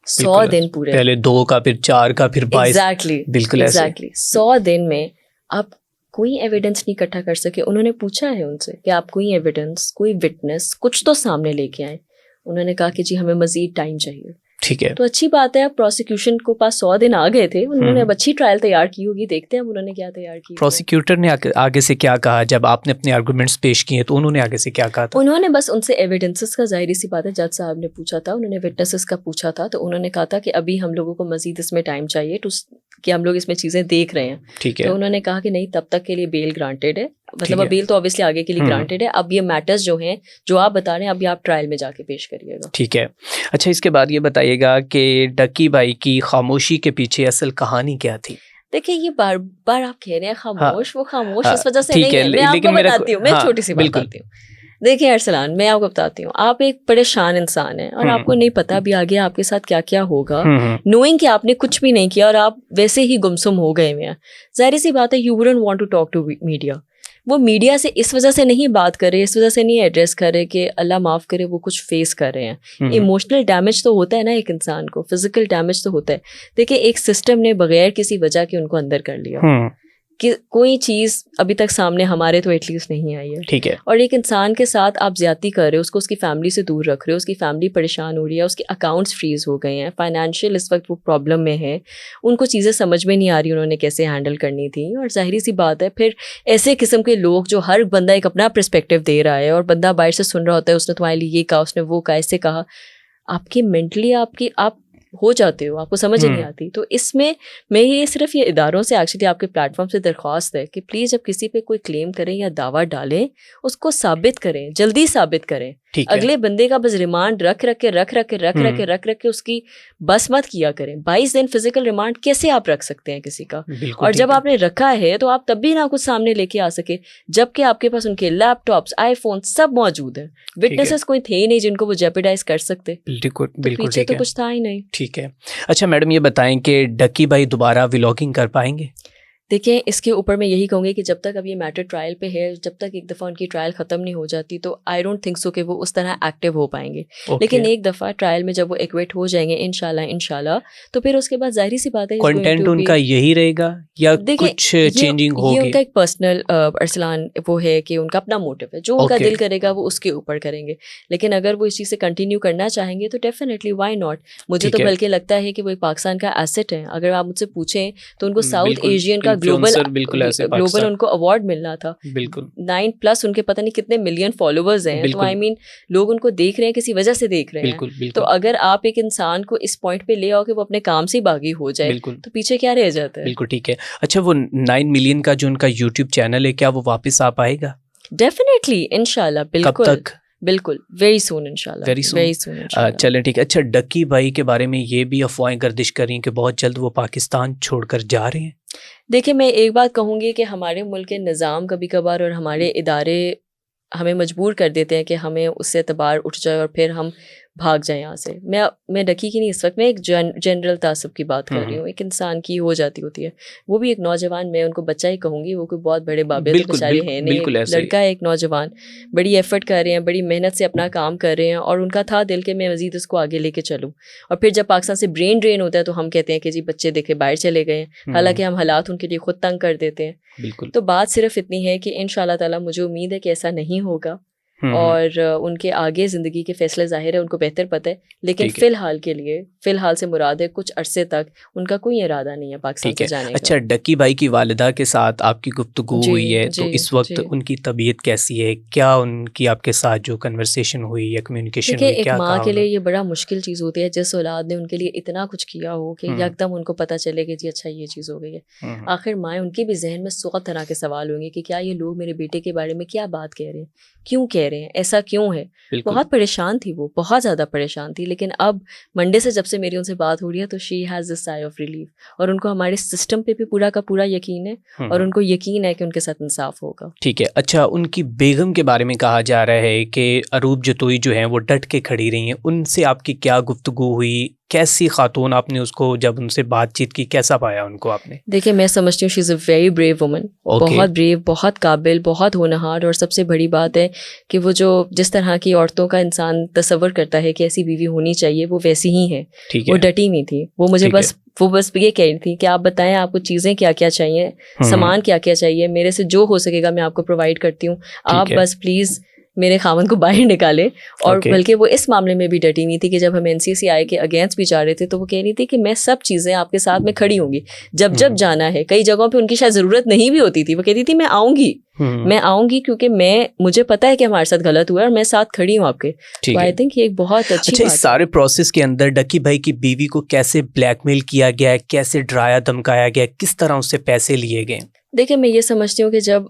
100 बिल्कुल। दिन पूरे, पहले 2 का, फिर 4 का, फिर 22। एग्जैक्टली बिल्कुल ऐसे। एग्जैक्टली 100 दिन में आप कोई एविडेंस नहीं इकट्ठा कर सके। उन्होंने पूछा है उनसे कि आप कोई एविडेंस, कोई विटनेस, कुछ तो सामने लेके आए। उन्होंने कहा कि जी हमें मजीद टाइम चाहिए। ठीक है। तो अच्छी बात है, अब प्रोसिक्यूशन को पास 100 दिन आ गए थे, उन्होंने अब अच्छी ट्रायल तैयार की होगी। देखते हैं अब उन्होंने क्या तैयार की है। प्रोसिक्यूटर ने आगे से क्या कहा जब आपने अपने आर्गुमेंट्स पेश किए, तो उन्होंने आगे से क्या कहा था? उन्होंने बस उनसे एविडेंसेस का, जाहिर सी बात है जज साहब ने पूछा था, उन्होंने विटनेसेस का पूछा था, तो उन्होंने कहा था कि अभी हम लोगों को मजीद इसमें टाइम चाहिए कि हम लोग इसमें चीज़ें देख रहे हैं। ठीक है। तो उन्होंने कहा कि नहीं, तब तक के लिए बेल ग्रांटेड है, मतलब है। अब बेल तो ऑब्वियसली आगे के लिए ग्रांटेड है। अब ये मैटर्स जो हैं, जो आप बता रहे हैं, अभी आप ट्रायल में जाके पेश करिएगा। ठीक है। अच्छा, इसके बाद ये बताइएगा कि डक्की भाई की खामोशी के पीछे असल कहानी क्या थी? देखिए, ये बार बार आप कह रहे हैं खामोश, वो खामोश इस वजह से ठीक नहीं है, है। मैं आपको लेकिन मेरा बताती हूँ, मैं एक छोटी सी बात बिल्कुल। बताती हूँ। देखिए अरसलान, मैं आपको बताती हूँ, आप एक परेशान इंसान हैं और आपको नहीं पता अभी आगे आपके साथ क्या क्या होगा, नोइंग कि आपने कुछ भी नहीं किया और आप वैसे ही गुमसुम हो गए हुए हैं। जाहिर सी बात है, you wouldn't want to talk to media. वो मीडिया से इस वजह से नहीं बात कर रहे, इस वजह से नहीं एड्रेस कर रहे कि अल्लाह माफ़ करे वो कुछ फेस कर रहे हैं। इमोशनल डैमेज तो होता है ना एक इंसान को, फिजिकल डैमेज तो होता है। देखिए, एक सिस्टम ने बगैर किसी वजह के उनको अंदर कर लिया कि कोई चीज़ अभी तक सामने हमारे तो एटलीस्ट नहीं आई है। ठीक है। और एक इंसान के साथ आप ज्यादती कर रहे हो, उसको उसकी फैमिली से दूर रख रहे हो, उसकी फैमिली परेशान हो रही है, उसके अकाउंट्स फ्रीज हो गए हैं, फाइनेंशियल इस वक्त वो प्रॉब्लम में है, उनको चीज़ें समझ में नहीं आ रही उन्होंने कैसे हैंडल करनी थी। और जाहिर सी बात है, फिर ऐसे किस्म के लोग जो हर बंदा एक अपना पर्सपेक्टिव दे रहा है और बंदा बाहर से सुन रहा होता है, उसने तुम्हारे लिए ये कहा, उसने वो कहा, ऐसे कहा, आपकी मेंटली आप हो जाते हो, आपको समझ ही नहीं आती। तो इसमें मैं ये सिर्फ ये इदारों से एक्चुअली आपके प्लेटफॉर्म से दरख्वास्त है कि प्लीज़ जब किसी पे कोई क्लेम करें या दावा डालें, उसको साबित करें, जल्दी साबित करें। अगले बंदे का बस रिमांड रख के उसकी बस मत किया करें। 22 दिन फिजिकल रिमांड कैसे आप रख सकते हैं किसी का? और जब आपने रखा है तो आप तब भी ना कुछ सामने लेके आ सके, जबकि आपके पास उनके लैपटॉप्स, आईफोन सब मौजूद है। विटनेसेस कोई थे ही नहीं जिनको वो जेपीडाइज कर सकते। बिल्कुल, पीछे तो कुछ था ही नहीं। ठीक है। अच्छा मैडम, ये बताएं कि डक्की भाई दोबारा व्लॉगिंग कर पाएंगे? देखिए, इसके ऊपर मैं यही कहूँगी कि जब तक अब ये मैटर ट्रायल पे है, जब तक एक दफ़ा उनकी ट्रायल ख़त्म नहीं हो जाती, तो आई डोंट थिंक सो कि वो उस तरह एक्टिव हो पाएंगे। लेकिन एक दफ़ा ट्रायल में जब वो एक्विट हो जाएंगे इंशाल्लाह, तो फिर उसके बाद जाहिर सी बात है कंटेंट उनका यही रहेगा या कुछ चेंजिंग होगी? ये उनका एक पर्सनल अरसलान वो है कि उनका अपना मोटिव है, जो उनका दिल करेगा वो उसके ऊपर करेंगे। लेकिन अगर वो इस चीज़ से कंटिन्यू करना चाहेंगे तो डेफिनेटली व्हाई नॉट। मुझे तो बल्कि लगता है कि वो एक पाकिस्तान का एसेट है। अगर आप मुझसे पूछें तो उनको साउथ एशियन का ग्लोबल उनको अवार्ड मिलना था। बिल्कुल 9+ उनके पता नहीं कितने मिलियन फॉलोअर्स हैं। तो आई मीन लोग उनको देख रहे हैं, किसी वजह से देख रहे हैं। तो अगर आप एक इंसान को इस पॉइंट पे ले आओ कि वो अपने काम से बागी हो जाए, तो पीछे क्या रह जाता है? बिल्कुल ठीक है। अच्छा, वो 9 मिलियन का जो उनका यूट्यूब चैनल है, क्या वो वापस आ पाएगा? डेफिनेटली, इंशाल्लाह, बिल्कुल। कब तक? बिल्कुल, वेरी सून इंशाल्लाह, वेरी सून। चलें ठीक है। अच्छा, डक्की भाई के बारे में ये भी अफवाहें गर्दिश कर रही हैं कि बहुत जल्द वो पाकिस्तान छोड़कर जा रहे हैं। देखिए, मैं एक बात कहूँगी कि हमारे मुल्क के निज़ाम कभी कभार और हमारे इदारे हमें मजबूर कर देते हैं कि हमें उससे एतबार उठ जाए और फिर हम भाग जाए यहाँ से। मैं डकी की नहीं इस वक्त, मैं एक जनरल तासब की बात कर रही हूँ। एक इंसान की हो जाती होती है, वो भी एक नौजवान, मैं उनको बच्चा ही कहूँगी, वो कोई बहुत बड़े बाबे तो बेचारे हैं नहीं, लड़का है, एक नौजवान, बड़ी एफर्ट कर रहे हैं, बड़ी मेहनत से अपना काम कर रहे हैं और उनका था दिल के मैं मज़ीद उसको आगे लेके चलूँ। और फिर जब पाकिस्तान से ब्रेन ड्रेन होता है तो हम कहते हैं कि जी बच्चे देखे बाहर चले गए हैं, हालांकि हम हालात उनके लिए खुद तंग कर देते हैं। तो बात सिर्फ इतनी है कि इंशाल्लाह ताला मुझे उम्मीद है कि ऐसा नहीं होगा और उनके आगे ज़िंदगी के फैसले ज़ाहिर है उनको बेहतर पता है। लेकिन फ़िलहाल के लिए, फ़िलहाल से मुराद है कुछ अरसे तक उनका कोई इरादा नहीं है पाकिस्तान से जाने का। अच्छा, डक्की भाई की वालिदा के साथ आपकी गुफ्तगू हुई है, तो इस वक्त उनकी तबीयत कैसी है? क्या उनकी आपके साथ जो कन्वर्सेशन हुई या कम्युनिकेशन हुई, एक माँ के लिए ये बड़ा मुश्किल चीज़ होती है जिस औलाद ने उनके लिए इतना कुछ किया हो कि यकदम उनको पता चले कि जी अच्छा ये चीज़ हो गई है। आखिर माँ, उनके भी जहन में 100 तरह के सवाल होंगे कि क्या ये लोग मेरे बेटे के बारे में क्या बात कह रहे हैं, क्यों कह रहे हैं, ऐसा क्यों है। बहुत परेशान थी वो, बहुत ज़्यादा परेशान थी। लेकिन अब मंडे से जब से मेरी उनसे बात हो रही है तो she has this sigh of relief और उनको हमारे सिस्टम पे भी पूरा का पूरा यकीन है और उनको यकीन है कि उनके साथ इंसाफ होगा। ठीक है। अच्छा, उनकी बेगम के बारे में कहा जा रहा है कि अरूब जतोई जो हैं वो डट के खड़ी रही हैं, उनसे आपकी क्या गुफ्तगू हुई? कैसी खातून, आपने उसको जब उनसे बातचीत की कैसा पाया उनको आपने? देखिए, मैं समझती हूँ she is a very brave woman, बहुत ब्रेव, बहुत काबिल, बहुत होनहार। और सबसे बड़ी बात है कि वो जो जिस तरह की औरतों का इंसान तसव्वुर करता है कि ऐसी बीवी होनी चाहिए, वो वैसी ही है। वो डटी नहीं थी, वो मुझे बस ये कह रही थी कि आप बताएं आपको चीज़ें क्या क्या चाहिए, सामान क्या क्या चाहिए, मेरे से जो हो सकेगा मैं आपको प्रोवाइड करती हूँ, आप बस प्लीज़ मेरे खामन को बाहर निकाले। और बल्कि वो इस मामले में भी डटी नहीं थी कि जब हम NCCI के अगेंस्ट भी जा रहे थे तो वो कह रही थी कि मैं सब चीज़ें आपके साथ में खड़ी होंगी, जब जब जाना है। कई जगहों पे उनकी शायद ज़रूरत नहीं भी होती थी, वो कहती थी मैं आऊँगी क्योंकि मुझे पता है कि हमारे साथ गलत हुआ है और मैं साथ खड़ी हूँ आपके। तो आई थिंक ये एक बहुत अच्छी बात है। इस सारे प्रोसेस के अंदर डकी भाई की बीवी को कैसे ब्लैकमेल किया गया है, कैसे डराया धमकाया गया, किस तरह उससे पैसे लिए गए? देखिए, मैं ये समझती हूँ कि जब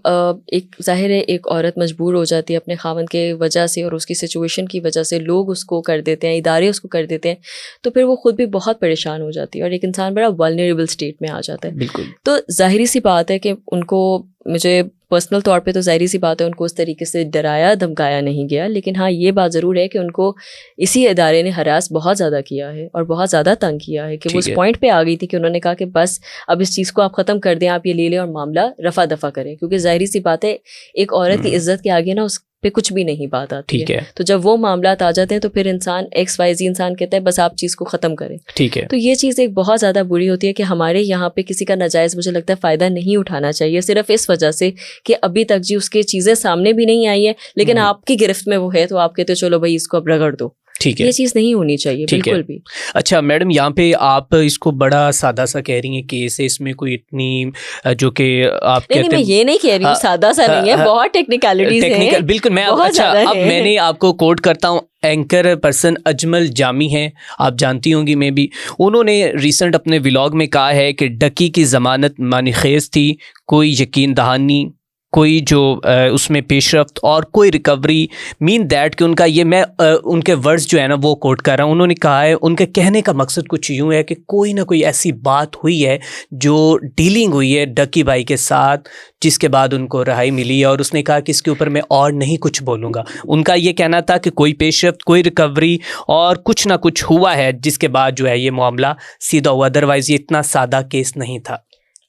एक ज़ाहिर है एक औरत मजबूर हो जाती है अपने खामन के वजह से और उसकी सिचुएशन की वजह से, लोग उसको कर देते हैं, इदारे उसको कर देते हैं, तो फिर वो खुद भी बहुत परेशान हो जाती है और एक इंसान बड़ा वल्नरेबल स्टेट में आ जाता है। बिल्कुल। तो ज़ाहिरी सी बात है कि उनको, मुझे पर्सनल तौर पे तो ज़ाहिरी सी बात है उनको उस तरीके से डराया धमकाया नहीं गया, लेकिन हाँ ये बात ज़रूर है कि उनको इसी इदारे ने हरास बहुत ज़्यादा किया है और बहुत ज़्यादा तंग किया है कि वो उस पॉइंट पे आ गई थी कि उन्होंने कहा कि बस अब इस चीज़ को आप ख़त्म कर दें, आप ये ले लें और मामला रफ़ा दफ़ा करें। क्योंकि ज़ाहिरी सी बात है एक औरत की इज्जत के आगे ना उस पे कुछ भी नहीं बात आती है। तो जब वो मामलात आ जाते हैं तो फिर इंसान XYZ इंसान कहता है बस आप चीज़ को ख़त्म करें। ठीक है। तो ये चीज़ एक बहुत ज़्यादा बुरी होती है कि हमारे यहाँ पे किसी का नाजायज़, मुझे लगता है, फ़ायदा नहीं उठाना चाहिए सिर्फ इस वजह से कि अभी तक जी उसकी चीज़ें सामने भी नहीं आई है, लेकिन आपकी गिरफ्त में वो है तो आप कहते हो चलो भाई इसको अब रगड़ दो। ठीक है। ये चीज़ नहीं होनी चाहिए बिल्कुल भी। अच्छा मैडम, यहाँ पे आप इसको बड़ा सादा सा कह रही हैं केस है, इसमें कोई इतनी जो कि आप कहते हैं, मैं ये नहीं कह रही हूँ सादा सा नहीं है, बहुत टेक्निकलिटीज हैं। बिल्कुल। मैं अच्छा अब मैंने आपको कोट करता हूँ, एंकर पर्सन अजमल जामी हैं, आप जानती होंगी मे बी। उन्होंने रिसेंट अपने व्लॉग में कहा है कि डकी की ज़मानत मानीखेज थी, कोई यकीन दहानी, कोई जो उसमें पेशरफ्त और कोई रिकवरी, मीन दैट कि उनका ये, मैं उनके वर्ड्स जो है ना वो कोट कर रहा हूँ। उन्होंने कहा है, उनके कहने का मकसद कुछ यूँ है कि कोई ना कोई ऐसी बात हुई है जो डीलिंग हुई है डकी भाई के साथ, जिसके बाद उनको रिहाई मिली है। और उसने कहा कि इसके ऊपर मैं और नहीं कुछ बोलूँगा। उनका ये कहना था कि कोई पेशरफ्त, कोई रिकवरी और कुछ ना कुछ हुआ है जिसके बाद जो है ये मामला सीधा हुआ, अदरवाइज़ ये इतना सादा केस नहीं था।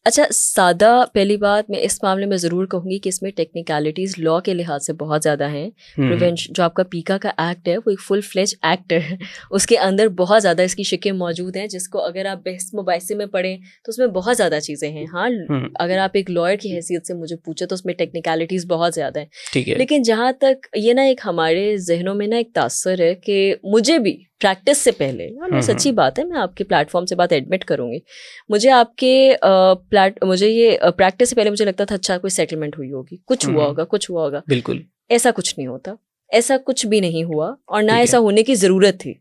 अच्छा, सादा, पहली बात मैं इस मामले में ज़रूर कहूँगी कि इसमें टेक्निकलिटीज़ लॉ के लिहाज से बहुत ज़्यादा हैं। प्रिवेंशन, जो आपका पीका का एक्ट है वो एक फुल फ्लेज एक्ट है, उसके अंदर बहुत ज़्यादा इसकी शिकें मौजूद हैं, जिसको अगर आप बहस मुबाहिसे में पढ़ें तो उसमें बहुत ज़्यादा चीज़ें हैं। हाँ, अगर आप एक लॉयर की हैसियत से मुझे पूछे तो उसमें टेक्निकलिटीज़ बहुत ज़्यादा हैं। ठीक है। लेकिन जहाँ तक ये ना एक हमारे जहनों में ना एक तासर है कि मुझे भी प्रैक्टिस से पहले, मैं सच्ची बात है, मैं आपके प्लेटफॉर्म से बात एडमिट करूंगी, मुझे आपके मुझे ये प्रैक्टिस से पहले मुझे लगता था अच्छा कोई सेटलमेंट हुई होगी, कुछ हुआ होगा। बिल्कुल ऐसा कुछ नहीं होता, ऐसा कुछ भी नहीं हुआ और ना ऐसा होने की जरूरत थी।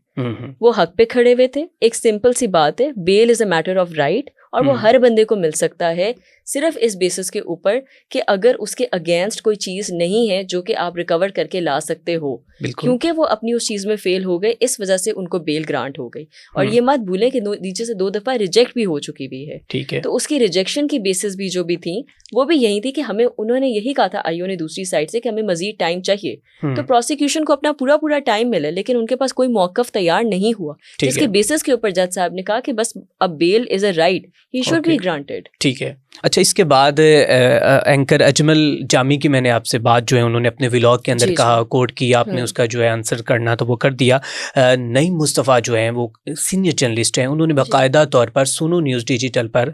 वो हक पे खड़े हुए थे। एक सिंपल सी बात है, bail is a matter of right और वो हर बंदे को मिल सकता है सिर्फ इस बेसिस के ऊपर कि अगर उसके अगेंस्ट कोई चीज़ नहीं है जो कि आप रिकवर करके ला सकते हो, क्योंकि वो अपनी उस चीज़ में फेल हो गए, इस वजह से उनको बेल ग्रांट हो गई। और ये मत भूलें कि नीचे से 2 दफ़ा रिजेक्ट भी हो चुकी भी है। ठीक है। तो उसकी रिजेक्शन की बेसिस भी जो भी थी वो भी यही थी कि हमें, उन्होंने यही कहा था आईओ ने दूसरी साइड से कि हमें मजीद टाइम चाहिए। तो प्रोसिक्यूशन को अपना पूरा टाइम मिला, लेकिन उनके पास कोई मौक़िफ़ तैयार नहीं हुआ, जिसके बेसिस के ऊपर जज साहब ने कहा कि बस अब bail is a right, he should be granted. ठीक है। अच्छा, इसके बाद एंकर अजमल जामी की मैंने आपसे बात जो है उन्होंने अपने व्लॉग के अंदर कहा, कोट की, आपने उसका जो है आंसर करना तो वो कर दिया। नईम मुस्तफ़ा जो है वो सीनियर जर्नलिस्ट हैं, उन्होंने बाकायदा तौर पर सुनो न्यूज़ डिजिटल पर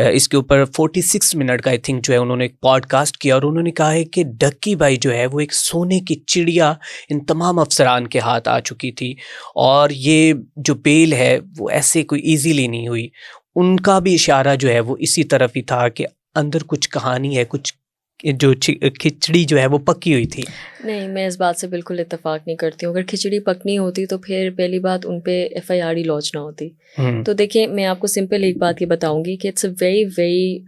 इसके ऊपर 46 मिनट का आई थिंक जो है उन्होंने एक पॉडकास्ट किया और उन्होंने कहा है कि डक्की भाई जो है वो एक सोने की चिड़िया इन तमाम अफसरान के हाथ आ चुकी थी और ये जो बेल है वो ऐसे कोई ईजीली नहीं हुई। उनका भी इशारा जो है वो इसी तरफ ही था कि अंदर कुछ कहानी है, कुछ जो खिचड़ी जो है वो पकी हुई थी। नहीं, मैं इस बात से बिल्कुल इत्तेफाक नहीं करती हूँ। अगर खिचड़ी पकनी होती तो फिर पहली बात उन पे FIR ही लॉन्च ना होती। तो देखिए, मैं आपको सिंपल एक बात ये बताऊंगी कि it's a very very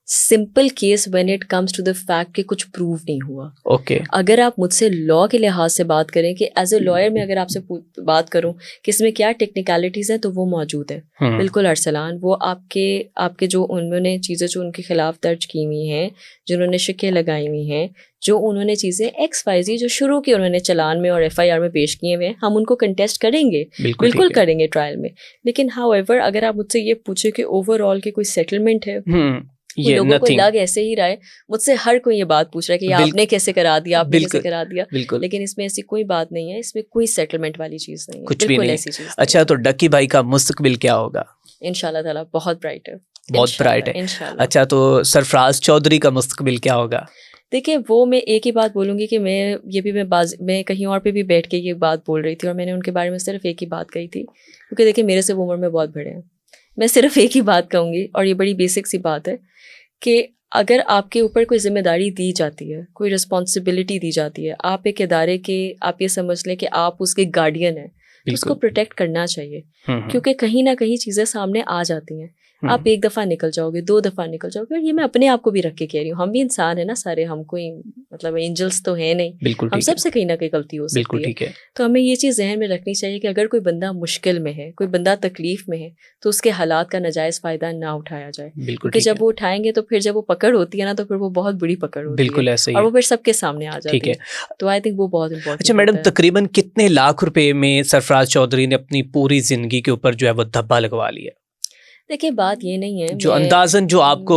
simple case when it comes to the fact कि कुछ प्रूव नहीं हुआ। ओके। अगर आप मुझसे लॉ के लिहाज से बात करें कि एज ए लॉयर मैं अगर आपसे बात करूं कि इसमें क्या टेक्निकलिटीज़ हैं, तो वो मौजूद है। बिल्कुल अरसलान, वो आपके जो उन्होंने चीज़ें जो उनके खिलाफ दर्ज की हुई हैं, जिन्होंने शिक्के लगाई हुई हैं, जो उन्होंने चीज़ें XYZ जो शुरू की उन्होंने चलान में और FIR में पेश किए हुए हैं, हम उनको कंटेस्ट करेंगे, बिल्कुल करेंगे ट्रायल में। लेकिन हाउएवर अगर आप मुझसे ये पूछे कि ओवरऑल की कोई सेटलमेंट है, ये लोगों को nothing. लग ऐसे ही रहा है, मुझसे हर कोई ये बात पूछ रहा है कि आपने कैसे करा दिया, आपने कैसे करा दिया, लेकिन इसमें ऐसी कोई बात नहीं है, इसमें कोई सेटलमेंट वाली चीज़ नहीं है, कुछ भी नहीं। ऐसी चीज़। अच्छा, तो डक्की भाई का मुस्तकबिल क्या होगा? इंशाल्लाह ताला बहुत ब्राइट है, बहुत ब्राइट है। इंशाल्लाह। अच्छा, तो सरफराज चौधरी का मुस्तकबिल क्या होगा? देखिए, वो मैं एक ही बात बोलूँगी कि मैं कहीं और पे भी बैठ के ये बात बोल रही थी और मैंने उनके बारे में सिर्फ एक ही बात कही थी, क्योंकि देखिए मेरे से वो उम्र में बहुत बड़े हैं। मैं सिर्फ एक ही बात कहूँगी और ये बड़ी बेसिक सी बात है कि अगर आपके ऊपर कोई जिम्मेदारी दी जाती है, कोई रिस्पॉन्सिबिलिटी दी जाती है, आप एक इदारे के, आप ये समझ लें कि आप उसके गार्डियन हैं, तो उसको प्रोटेक्ट करना चाहिए, क्योंकि कहीं ना कहीं चीज़ें सामने आ जाती हैं। आप एक दफ़ा निकल जाओगे, 2 दफ़ा निकल जाओगे, और ये मैं अपने आप को भी रख के कह रही हूँ, हम भी इंसान है ना सारे, हम कोई मतलब एंजल्स तो है नहीं, हम सब से कहीं ना कहीं गलती हो सकती है। तो हमें ये चीज़ जहन में रखनी चाहिए कि अगर कोई बंदा मुश्किल में है, कोई बंदा तकलीफ में है, तो उसके हालात का नाजायज़ फ़ायदा ना उठाया जाए, क्योंकि जब वो उठाएंगे तो फिर जब वो पकड़ होती है ना, तो फिर वो बहुत बुरी पकड़ होती है और वो फिर सबके सामने आ जाती है। तो आई थिंक वो बहुत इंपॉर्टेंट। अच्छा मैडम, तकरीबन कितने लाख रुपए में सरफराज चौधरी ने अपनी पूरी जिंदगी के ऊपर जो है वो धब्बा लगवा लिया? देखिए, बात ये नहीं है जो अंदाजन जो आपको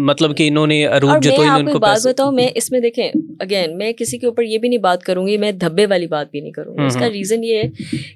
मतलब कि इन्होंने अरूज जतोई ने उनको बात बताऊं, मैं इसमें देखें अगेन मैं किसी के ऊपर ये भी नहीं बात करूंगी, मैं धब्बे वाली बात भी नहीं करूंगी। इसका रीज़न ये है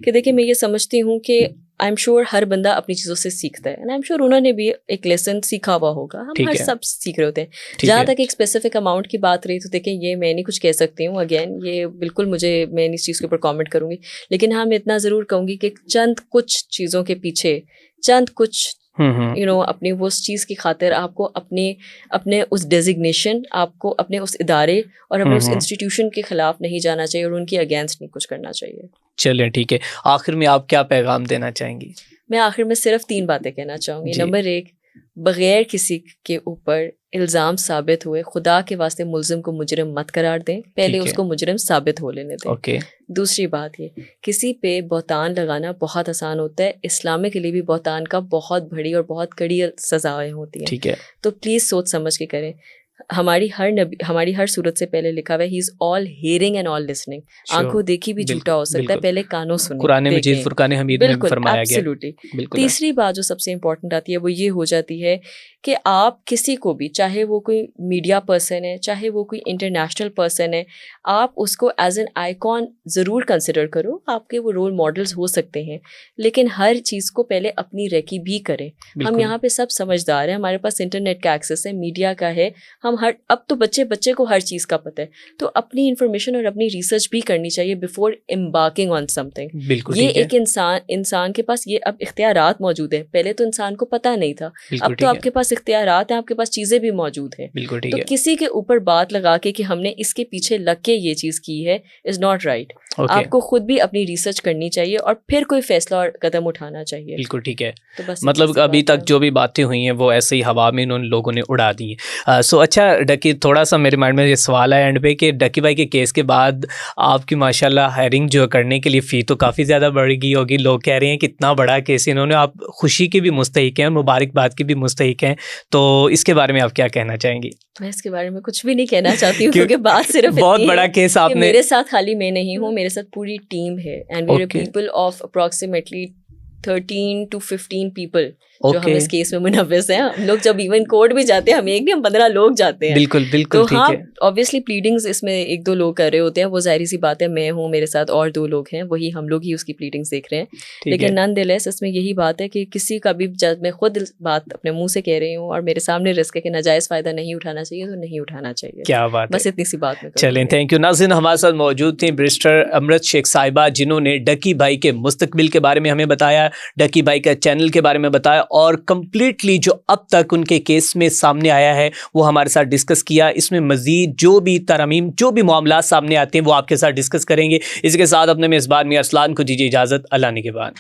कि देखिए मैं ये समझती हूँ कि आई एम श्योर हर बंदा अपनी चीज़ों से सीखता है, एंड आई एम श्योर उन्होंने भी एक लेसन सीखा हुआ होगा, हम हर सब सीख रहे होते हैं। जहाँ तक एक स्पेसिफिक अमाउंट की बात रही, तो देखें ये मैं नहीं कुछ कह सकती हूँ, अगेन ये बिल्कुल मैं इस चीज़ के ऊपर कॉमेंट करूँगी, लेकिन हाँ मैं इतना ज़रूर कहूँगी कि चंद कुछ चीज़ों के पीछे, चंद कुछ अपनी वो उस चीज़ की खातिर आपको अपने उस डेजिग्नेशन, आपको अपने उस इदारे और अपने उस इंस्टीट्यूशन के खिलाफ नहीं जाना चाहिए और उनकी अगेंस्ट नहीं कुछ करना चाहिए। चलिए ठीक है, आखिर में आप क्या पैगाम देना चाहेंगी? मैं आखिर में सिर्फ 3 बातें कहना चाहूँगी। नंबर 1, बगैर किसी के ऊपर इल्ज़ाम साबित हुए खुदा के वास्ते मुल्ज़िम को मुजरिम मत करार दें, पहले उसको मुजरिम साबित हो लेने दें। दूसरी बात ये, किसी पे बहतान लगाना बहुत आसान होता है, इस्लाम के लिए भी बहतान का बहुत बड़ी और बहुत कड़ी सज़ाएं होती हैं। ठीक है, तो प्लीज़ सोच समझ के करें। हमारी हर सूरत से पहले लिखा हुआ है, he is all hearing and all listening. आंखों देखी भी झूठा हो सकता है, पहले कानों सुने। कुरान मजीद फुरकान हमीद में फरमाया गया। एब्सोल्युटली। तीसरी बात जो सबसे इंपॉर्टेंट आती है वो ये हो जाती है कि आप किसी को भी, चाहे वो कोई मीडिया पर्सन है, चाहे वो कोई इंटरनेशनल पर्सन है, आप उसको एज एन आइकॉन ज़रूर कंसिडर करो। आपके वो रोल मॉडल्स हो सकते हैं, लेकिन हर चीज़ को पहले अपनी रेकी भी करें। हम यहाँ पे सब समझदार हैं, हमारे पास इंटरनेट का एक्सेस है, मीडिया का है, अब तो बच्चे को हर चीज़ का पता है, तो अपनी इंफॉर्मेशन और अपनी रिसर्च भी करनी चाहिए बिफोर एम्बार्किंग ऑन समथिंग। ये एक इंसान के पास ये अब इख्तियारात मौजूद है, पहले तो इंसान को पता नहीं था, अब तो आपके पास इख्तियारात हैं, आपके पास चीज़ें भी मौजूद हैं। तो किसी के ऊपर बात लगा के कि हमने इसके पीछे लग के ये चीज़ की है इज़ नॉट राइट। आपको खुद भी अपनी रिसर्च करनी चाहिए और फिर कोई फैसला और कदम उठाना चाहिए। बिल्कुल ठीक है। तो बस मतलब अभी तक जो भी बातें हुई हैं वो ऐसे ही हवा में उन लोगों ने उड़ा दी है। सो अच्छा डकी, थोड़ा सा मेरे माइंड में ये सवाल है एंड पे कि डकी भाई के केस के बाद आपकी माशाल्लाह हायरिंग जो करने के लिए फ़ी तो काफ़ी ज़्यादा बढ़ गई होगी। लोग कह रहे हैं कि इतना बड़ा केस इन्होंने, आप खुशी की भी मुस्तहिक हैं, मुबारकबाद की भी मुस्तहिक हैं, तो इसके बारे में आप क्या कहना चाहेंगी? मैं इसके बारे में कुछ भी नहीं कहना चाहती हूँ, क्योंकि बात सिर्फ बहुत बड़ा केस आपने, मेरे साथ खाली मैं नहीं हूँ, मेरे साथ पूरी टीम है, and we are people of approximately 13 to 15 people जो हम इस केस में मुनव्विस हैं। हम लोग जब इवन कोर्ट भी जाते हैं, हम एक नहीं हम 15 लोग जाते हैं। बिल्कुल तो हाँ, ऑब्वियसली प्लीडिंग्स इसमें 1-2 लोग कर रहे होते हैं, वो जाहिर सी बात है, मैं हूँ, मेरे साथ और 2 लोग हैं, वही हम लोग ही उसकी प्लीडिंग्स देख रहे हैं। लेकिन नॉनदलेस इसमें यही बात है कि किसी का भी, जब मैं खुद बात अपने मुंह से कह रही हूँ और मेरे सामने रिस्क है कि नाजायज़ फ़ायदा नहीं उठाना चाहिए, तो नहीं उठाना चाहिए। क्या बात, बस इतनी सी बात में। चलें, थैंक यू। नाज़रीन, हमारे साथ मौजूद थे बैरिस्टर अमृत शेख साहिबा, जिन्होंने डकी भाई के मुस्तकबिल के बारे में हमें बताया, डकी भाई का चैनल के बारे में बताया, और कंप्लीटली जो अब तक उनके केस में सामने आया है वो हमारे साथ डिस्कस किया। इसमें मजीद जो भी तरमीम, जो भी मामला सामने आते हैं वो आपके साथ डिस्कस करेंगे। इसके साथ अपने मेज़बान मियां अरसलान को दीजिए इजाज़त। अल्लाह निगहबान।